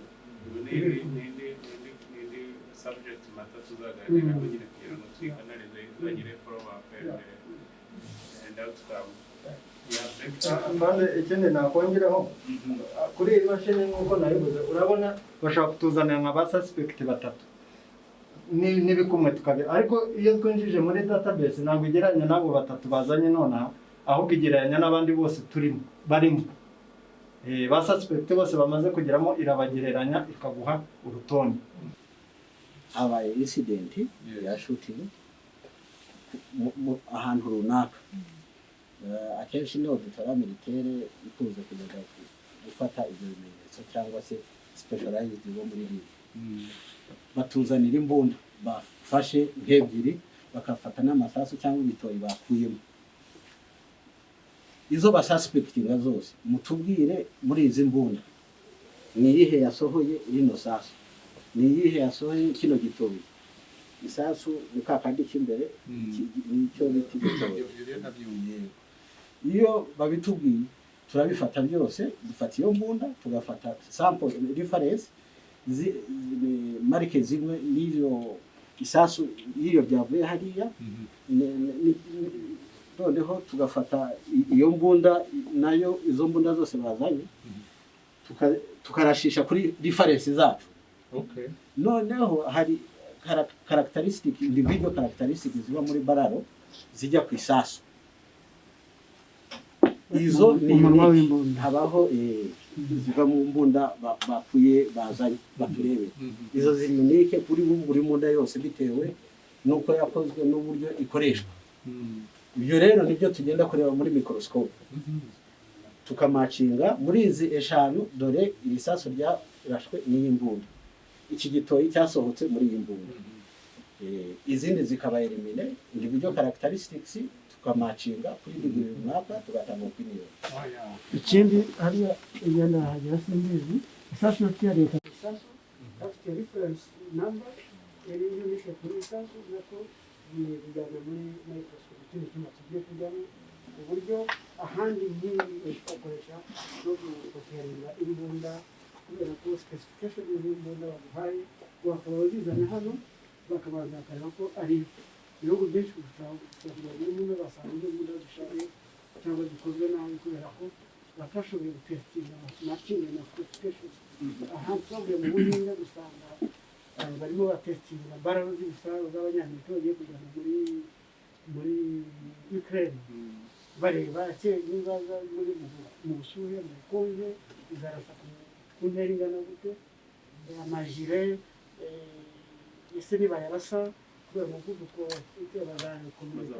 subject matter tuzaganira kugira ngo twikanalize bagire follow up and outcome. Mbande ikindi nakongeraho kuri iyi mashini nk'uko nayibuze urabona bashaka kutuzanira nka ba suspect batatu n'ibikumwe tukabira ariko iyo twinjije muri database ntabwo igereranya n'abo batatu bazanye nonaha ahubwo igereranya n'abandi bose barimo ba suspect bose bamaze kugeramo irabagereranya ikaguha urutonde. Habaye incident ya shooting ahantu runaka akenshi niho dutara militaire ikunze kugenda gufata ibyo bimenyetso cyangwa se specialized bo muri RIB batuzanira imbunda bafashe nk'ebyiri bakafata n'amasasu cyangwa ibitoyi bakuyemo izo basuspectinga zose mutubwire muri izi mbunda ni iyihe yasohoye rino sasu ni iyihe yasohoye kino gitoyi isasu nikakandi cy'imbere nicyo biti gitoyi iyo babitubwiye turabifata byose dufata iyo mbunda tugafata sample reference marike zimwe n'iyo isasu iyo byavuye hariya noneho tugafata iyo mbunda nayo izo mbunda zose bazanye tukarashisha kuri reference zacu noneho hari characteristic individual characteristic ziba muri bararo zijya ku isasu izo ni habaho ziva mu mbunda bakuye bazanye baturebe izo ziri unique kuri buri mbunda yose bitewe nuko yakozwe n'uburyo ikoreshwa ibyo rero nibyo tugenda kureba muri microscope tukamacinga muri izi eshanu dore ibisasu ryarashwe n'imbunda iki gitoyi cyasohotse muri iyi mbunda izindi zikaba elimine individual characteristics tukamacinga kuri buri runaka tugatanga opinion. Ikindi hariya igenda hagera simbizi isasu ya leta isasu afite reference number yari unique kuri isasu nako bijyana muri microscope ikindi cyuma tugiye kujyamo uburyo ahandi nk'iyi bakoresha no gukoresha imbunda kubera ko specification y'imbunda baguhaye bakaba bazizana hano bakabanza bakareba ko ari ibihugu byinshi gushobora n'umuntu basanga imbunda zishaje cyangwa zikozwe nabi kubera ko batashoboye gutestinga matching na specification aha twavuye mu Buhinde gusanga barimo batestinga bararo z'ibisaro z'abanyamerika bagiye kujyana muri Ukraine bareba niba muri mu bushyuhe mu konje izarasa ku ntera ingana gute amajire ese niba yarasa kubera umuvuduko w'iterabwoba ukomeza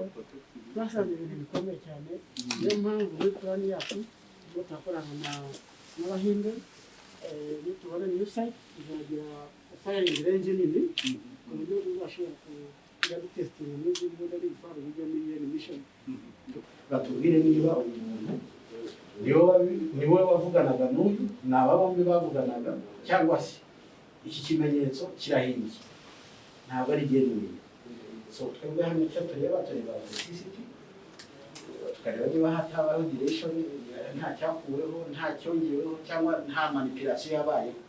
basanze ibintu bikomeye cyane niyo mpamvu muri plani yacu ubwo turakorana n'Abahinde nitubona new site izagira firing range nini ku buryo uzashobora kujya gutestinga n'izindi mbunda n'ibifaro bijya muri iyo mission batubwire niba umuntu niwe wavuganaga n'uyu ni aba bombi bavuganaga cyangwa se iki kimenyetso kirahimbye ntabwo ari genuine so twebwe hano icyo tureba CCTV tukareba niba hatabaho dilation nta cyakuweho nta cyongeweho cyangwa nta manipulation yabayeho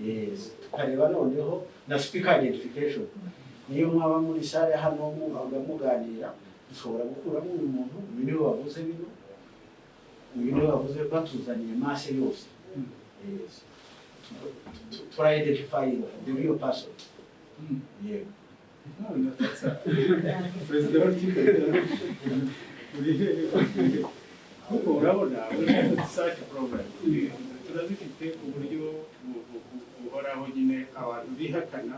yes tukareba noneho na speaker identification niyo mwaba muri sare hano muganira ushobora gukuramo uyu muntu niwe wavuze bino uyu niwe wavuze batuzaniye mase yose turidentifying the real person. Yego. Perezida kuko urabona such problem turazifite uburyo buhoraho nyine abantu bihakana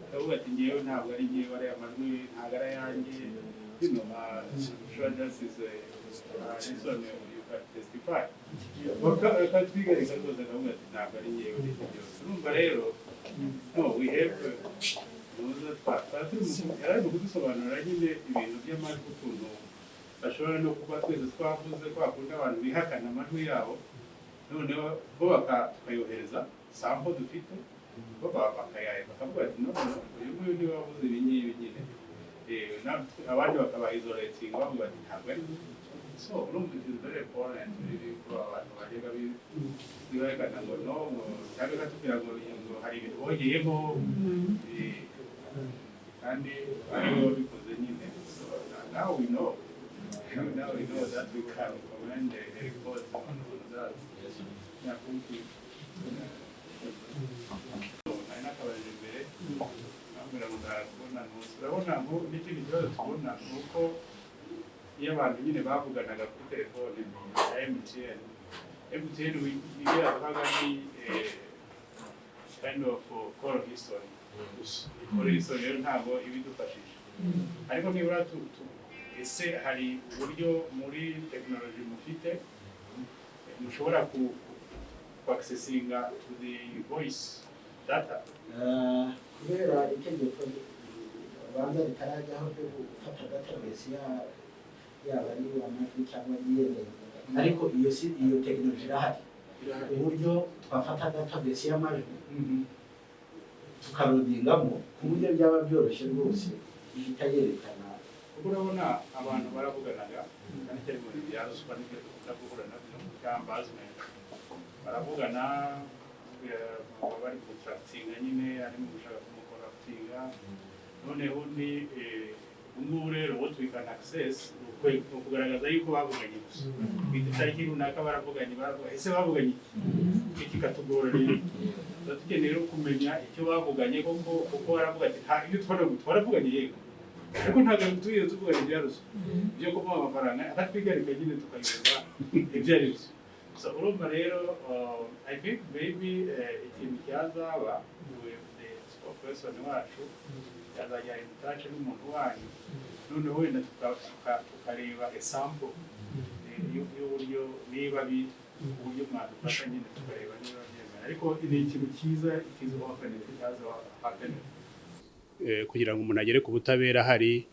ndavuga ati ngewe ntabwo ari ngewe ari amajwi ntabwo ari ayanjye you can testify bakatwigarika rwose ndavuga ati ntabwo ari ngewe urumva rero no we have yari ari kudusobanurira nyine ibintu by'amajwi ukuntu bashobora no kuba twese twavuze twakunda abantu bihakana amajwi yabo noneho bo bakayohereza sample dufite bo bakayaye bakavuga ati no uyu nguyu niwe wavuze ibi ngibi nyine abandi bakabaisoletinga bavuga ati ntabwo ari so urumva it is very important ko abantu bajyaga bihakana ngo no cyangwa katubwira ngo hari ibintu bongeyemo kandi aribo babikoze nyine now we know that we can commend the report on that. Yeah, thank you. Urabona ngo n'ikindi kibazo tubona ni uko iyo abantu nyine bavuganaga kuri telefone ya MTN iyo yaduhaga ni kind of call history call history rero ntabwo ibidufashije ariko nibura ese hari uburyo muri technology mufite mushobora accessinga to the voice data kubera itegeko banza ritarajyaho ryo gufata database yaba ari amajwi cyangwa yiyendeye ariko iyo technology irahari uburyo twafata database y'amajwi tukarodingamo ku buryo byaba byoroshye rwose ihita yerekana. Urabona abantu baravuganaga kandi cyari mu bya ruswa n'ibyo tutavuga nabyo cyambazwe baravugana bari gutractinga nyine ari mu gushaka kumukoractinga noneho ni ngubu rero what we can access kugaragaza yuko bavuganye gusa itariki runaka baravuganye ese bavuganye iki katugora rero tukeneye kumenya icyo bavuganye kuko baravuga ati nta iyo twaravuganye yego ariko ntabwo tugiye tuvuga ibya ruswa byo kumuha amafaranga akatwigarika nyine tukayoberwa ibyo ari byo so urumva rero I think maybe ikintu cyazaba with the spokesperson wacu yazajya in touch n'umuntu wanyu noneho wenda tukareba example y'uburyo niba uburyo mwadufasha nyine tukareba niba byemera ariko ni ikintu cyiza ikizaho akanira kitazaho akanira kugira ngo umuntu agere ku butabera hari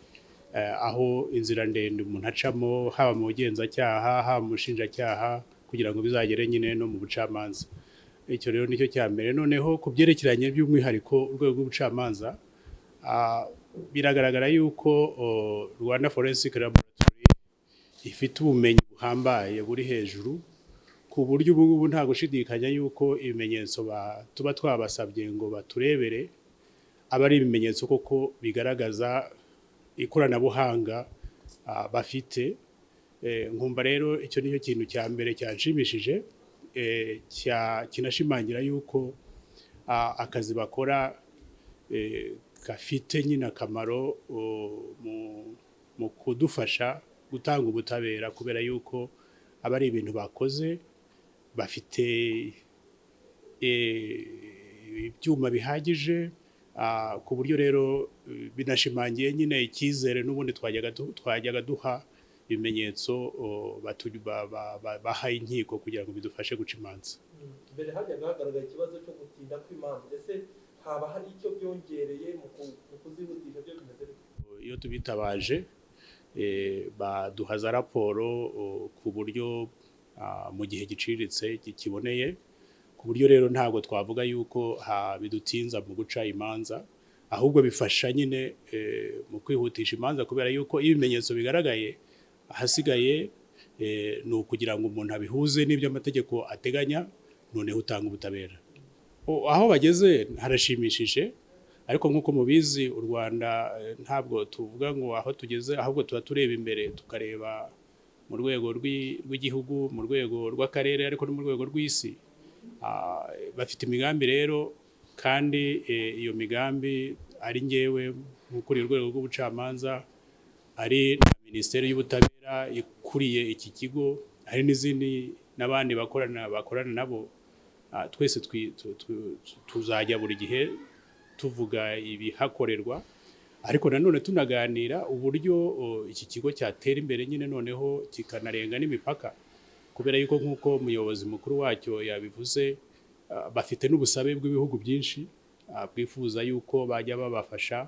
aho inzira ndende umuntu acamo haba mu bugenzacyaha haba mu bushinjacyaha kugira ngo bizagere nyine no mu bucamanza. Icyo rero nicyo cya mbere. Noneho ku byerekeranye by'umwihariko urwego rw'ubucamanza biragaragara yuko Rwanda Forensic Laboratory ifite ubumenyi buhambaye buri hejuru ku buryo ubu ngubu nta gushidikanya yuko ibimenyetso tuba twabasabye ngo baturebere aba ari ibimenyetso koko bigaragaza ikoranabuhanga bafite. Nkumva rero icyo nicyo kintu cya mbere cyanshimishije kinashimangira yuko akazi bakora gafite nyine akamaro mu kudufasha gutanga ubutabera kubera yuko aba ari ibintu bakoze bafite ibyuma bihagije ku buryo rero binashimangiye nyine icyizere n'ubundi twajyaga duha ibimenyetso bahaye inkiko kugira ngo bidufashe guca imanza. Mbere hajyaga hagaragara ikibazo cyo gutinda kw'imanza, ese haba hari icyo byongereye mu kuzihutisha byo bimeze bite? Iyo tubitabaje baduha za raporo ku buryo mu gihe giciriritse kiboneye, ku buryo rero ntabwo twavuga yuko bidutinza mu guca imanza, ahubwo bifasha nyine mu kwihutisha imanza kubera yuko iyo ibimenyetso bigaragaye ahasigaye ni ukugira ngo umuntu abihuze n'ibyo amategeko ateganya noneho utanga ubutabera. Aho bageze harashimishije, ariko nk'uko mubizi u Rwanda ntabwo tuvuga ngo aho tugeze, ahubwo tuba tureba imbere tukareba mu rwego rw'igihugu, mu rwego rw'akarere ariko no mu rwego rw'isi. Bafite imigambi rero kandi iyo migambi ari ngewe nk'ukuriye urwego rw'ubucamanza, ari na Minisiteri y'Ubutabera ikuriye iki kigo, hari n'izindi n'abandi bakorana nabo, twese tuzajya buri gihe tuvuga ibihakorerwa, ariko nanone tunaganira uburyo iki kigo cyatera imbere nyine noneho kikanarenga n'imipaka, kubera yuko nk'uko umuyobozi mukuru wacyo yabivuze, bafite n'ubusabe bw'ibihugu byinshi bwifuza yuko bajya babafasha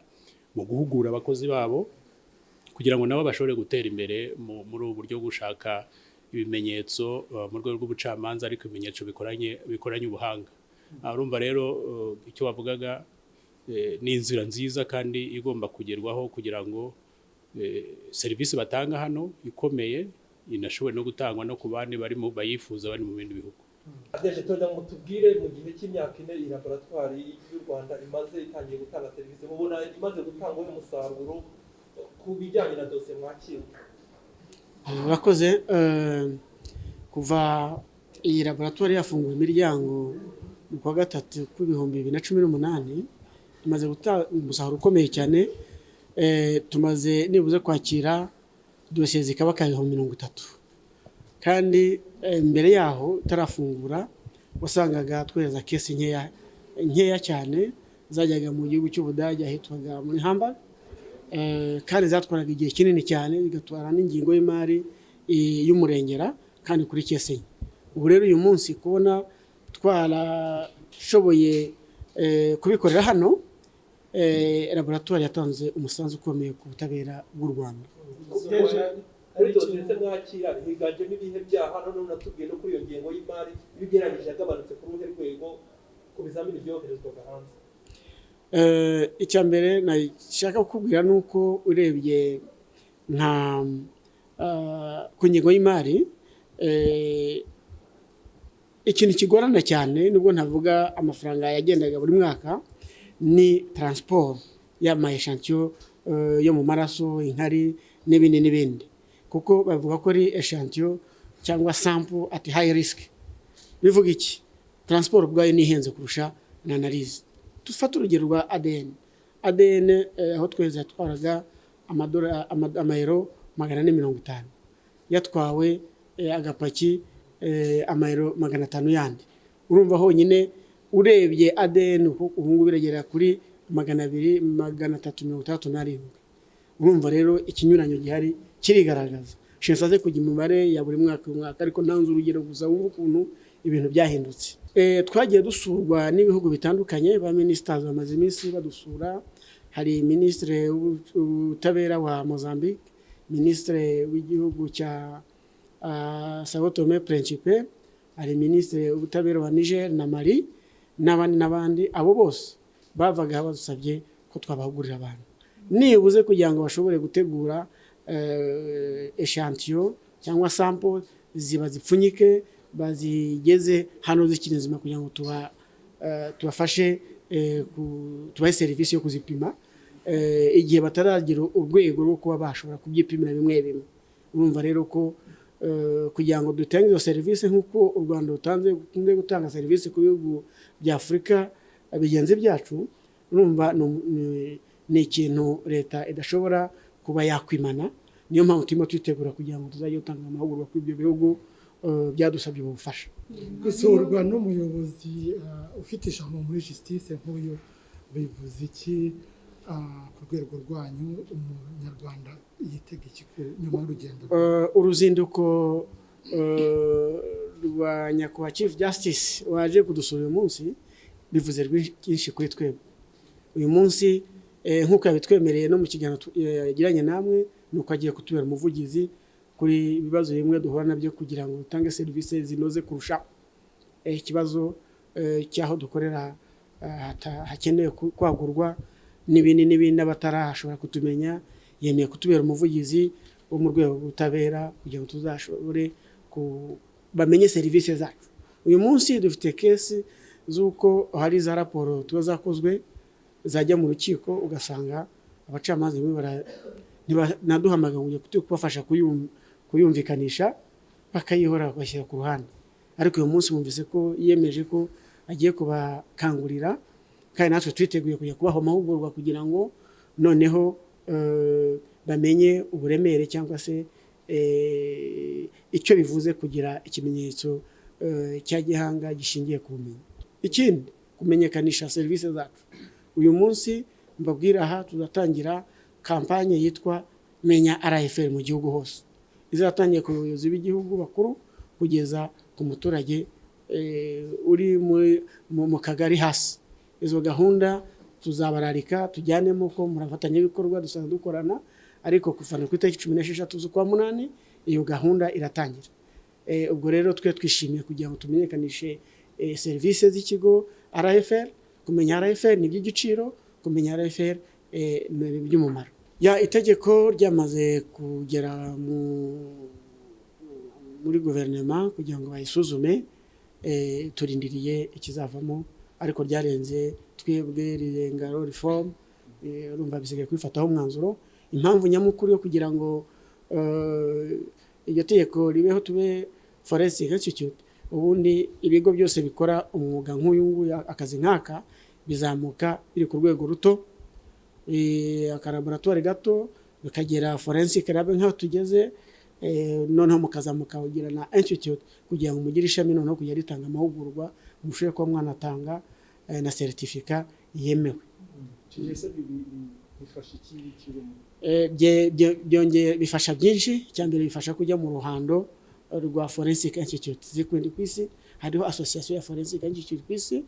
mu guhugura abakozi babo kugira ngo nabo bashobore gutera imbere muri ubu buryo gushaka ibimenyetso mu rwego rw'ubucamanza, ariko ibimenyetso bikoranye ubuhanga. Urumva rero icyo wavugaga ni inzira nziza kandi igomba kugerwaho kugira ngo serivisi batanga hano ikomeye inashobore no gutangwa no ku bandi bayifuza bari mu bindi bihugu. Adeje tonda mutubwire mu gihe cy'imyaka 4 iyi laboratoire y'u Rwanda imaze itangiye gutanga serivisi, mubona imaze gutanga umusaruro ku bijyanye na dosiye mwakira? Bakoze kuva iyi laboratoire yafunguye imiryango mu kwa gatatu ku 2018 imaze gutanga umusaruro ukomeye cyane. Tumaze nibuze kwakira dosiye zikaba 30, kandi mbere yaho tarafungura wasangaga twereza kesi nkeya cyane zajyaga mu gihugu cy'Ubudage ahitwaga muri Hamburg, kandi zatwaraga igihe kinini cyane bigatwara n'ingingo y'imari y'umurengera kandi kuri kesi. Ubu rero uyu munsi kubona twarashoboye kubikorera hano, laboratoire yatanze umusanzu ukomeye ku butabera bw'u Rwanda. Kuri dosiye se mwakira higanjemo ibihe byaha, none natubwiye no kuri iyo ngengo y'imari ibigeranyije yagabanutse ku ruhe rwego ku bizamini byoherezwaga hanze. Icya mbere nashaka kukubwira nuko urebye nka ku ngengo y'imari, ikintu kigorana cyane nubwo ntavuga amafaranga yagendaga buri mwaka, ni transport y'amayeshantiyo yo mu maraso, inkari n'ibindi, kuko bavuga ko ari echantiyo cyangwa sample at high risk. Bivuga iki? Transport bwayo ni ihenze kurusha na analyse. Tufata urugero rwa ADN aho tweze yatwaraga amayero 450, yatwawe agapaki amayero 500 yandi. Urumva honyine urebye ADN ubu ngubu biragera kuri 337. Urumva rero ikinyuranyo gihari kirigaragaza. Shinsaze kujya imibare ya buri mwaka, ariko ntanze urugero gusa wumva ukuntu ibintu byahindutse. Twagiye dusurwa n'ibihugu bitandukanye, ba ministers bamaze iminsi badusura. Hari ministre w'ubutabera wa Mozambique, ministre w'igihugu cya Sao Tome Principe, hari ministre w'ubutabera wa Niger na Mali n'abandi. Abo bose bavaga badusabye ko twabahugurira abantu nibuze kugira ngo bashobore gutegura echantiyo cyangwa sample ziba zipfunyike bazigeze hano zikiri nzima kugira ngo tubafashe tubahe serivisi yo kuzipima igihe bataragira urwego rwo kuba bashobora kubyipimira bimwe. Urumva rero ko kugira ngo dutange izo serivisi nk'uko u Rwanda rutanze gutanga serivisi ku bihugu bya Afurika bigenze byacu, urumva ni ikintu leta idashobora kuba yakwimana. Niyo mpamvu turimo twitegura kugira ngo tuzajye gutanga amahugurwa kuri ibyo bihugu byadusabye ubufasha. Gusurwa n'umuyobozi ufite ijambo muri justice nk'uyu bivuze iki ku rwego rwanyu? Umunyarwanda yitega iki nyuma y'urugendo? Uruzinduko rwa nyakubahwa Chief Justice waje kudusura uyu munsi bivuze byinshi kuri twebwe. Uyu munsi nk'uko yabitwemereye no mu kiganiro yagiranye namwe, nuko agiye kutubera umuvugizi kuri ibibazo bimwe duhura nabyo kugira ngo utange serivisi zinoze kurusha. Ikibazo cyaho dukorera hakeneye kwagurwa n'ibindi abatarashobora kutumenya, yemeye kutubera umuvugizi wo mu rwego rw'ubutabera kugira ngo tuzashobore bamenye serivisi zacu. Uyu munsi dufite kesi z'uko hari za raporo tuba zakozwe zajya mu rukiko, ugasanga abacamanza naduhamaga ngo kubafasha kuyumvikanisha bakayihora bashyira ku ruhande. Ariko uyu munsi mwumvise ko yemeje ko agiye kubakangurira, kandi natwe twiteguye kujya kubaha amahugurwa kugira ngo noneho bamenye uburemere cyangwa se icyo bivuze kugira ikimenyetso cya gihanga gishingiye ku bumenyi. Ikindi, kumenyekanisha serivisi zacu. Uyu munsi mbabwira aha tuzatangira kampanye yitwa Menya RFL mu gihugu hose. Izatangiye ku bayobozi b'igihugu bakuru kugeza ku muturage uri mu kagari hasi. Izo gahunda tuzabararika tujyanemo ko murafatanya ibikorwa dusanzwe dukorana, ariko kuvana ku itariki 16 z'ukwa munani iyo gahunda iratangira. Ubwo rero twe twishimiye kugira ngo tumenyekanishe serivisi z'ikigo RFL. Kumenya RFL ni by'igiciro, kumenya RFL ni by'umumaro. Itegeko ryamaze kugera muri guverinoma kugira ngo bayisuzume, turindiriye ikizavamo, ariko ryarenze twebwe rirenga reform, urumva bisigaye kwifataho umwanzuro. Impamvu nyamukuru yo kugira ngo iryo tegeko ribeho tube Forensic Institute, ubundi ibigo byose bikora umwuga nk'uyu nguyu, akazi nk'aka bizamuka biri ku rwego ruto, akalaboratoire gato bikagera forensic lab nk'aho tugeze, noneho mukazamuka kugira na institute kugira ngo mugire ishami noneho kujya ritanga amahugurwa, mushobore kuba mwanatanga na certificate yemewe. Byongeye bifasha byinshi. Cyambere bifasha kujya mu ruhando rwa Forensic Institute zikundi kwisi. Hariho association ya Forensic Institute kwisi,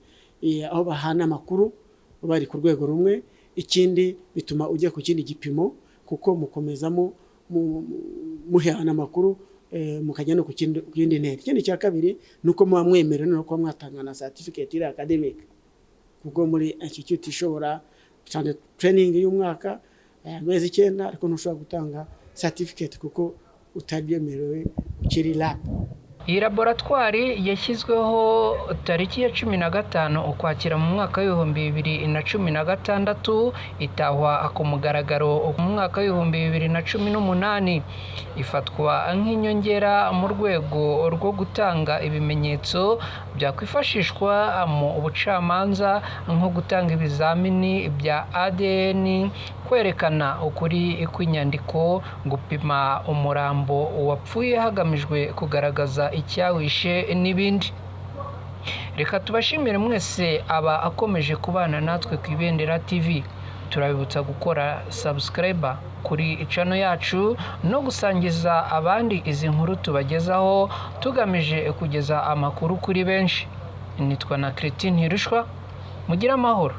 aho bahana amakuru bari ku rwego rumwe. Ikindi bituma ujya ku kindi gipimo, kuko mukomezamo muhana amakuru mukajya no ku kindi ntera. Ikindi cya kabiri nuko muba mwemerewe no kuba mwatanga na certificate iri academic, kuko muri institute ishobora cyane training y'umwaka amezi 9, ariko ntushobora gutanga certificate kuko utabyemerewe ukiri lab. Iyi laboratwari yashyizweho tariki ya 15 Ukwakira mu mwaka w'ibihumbi 2016, itahwa ku mugaragaro mu mwaka w'ibihumbi 2018. Ifatwa nk'inyongera mu rwego rwo gutanga ibimenyetso byakwifashishwa mu bucamanza, nko gutanga ibizamini bya ADN, kwerekana ukuri kw'inyandiko, gupima umurambo wapfuye hagamijwe kugaragaza icyawishe n'ibindi. Reka tubashimire mwese aba akomeje kubana natwe ku Ibendera TV. Turabibutsa gukora subscribe kuri channel yacu no gusangiza abandi izi nkuru tubagezaho, tugamije kugeza amakuru kuri benshi. Nitwa na Christine Hirushwa, mugira amahoro.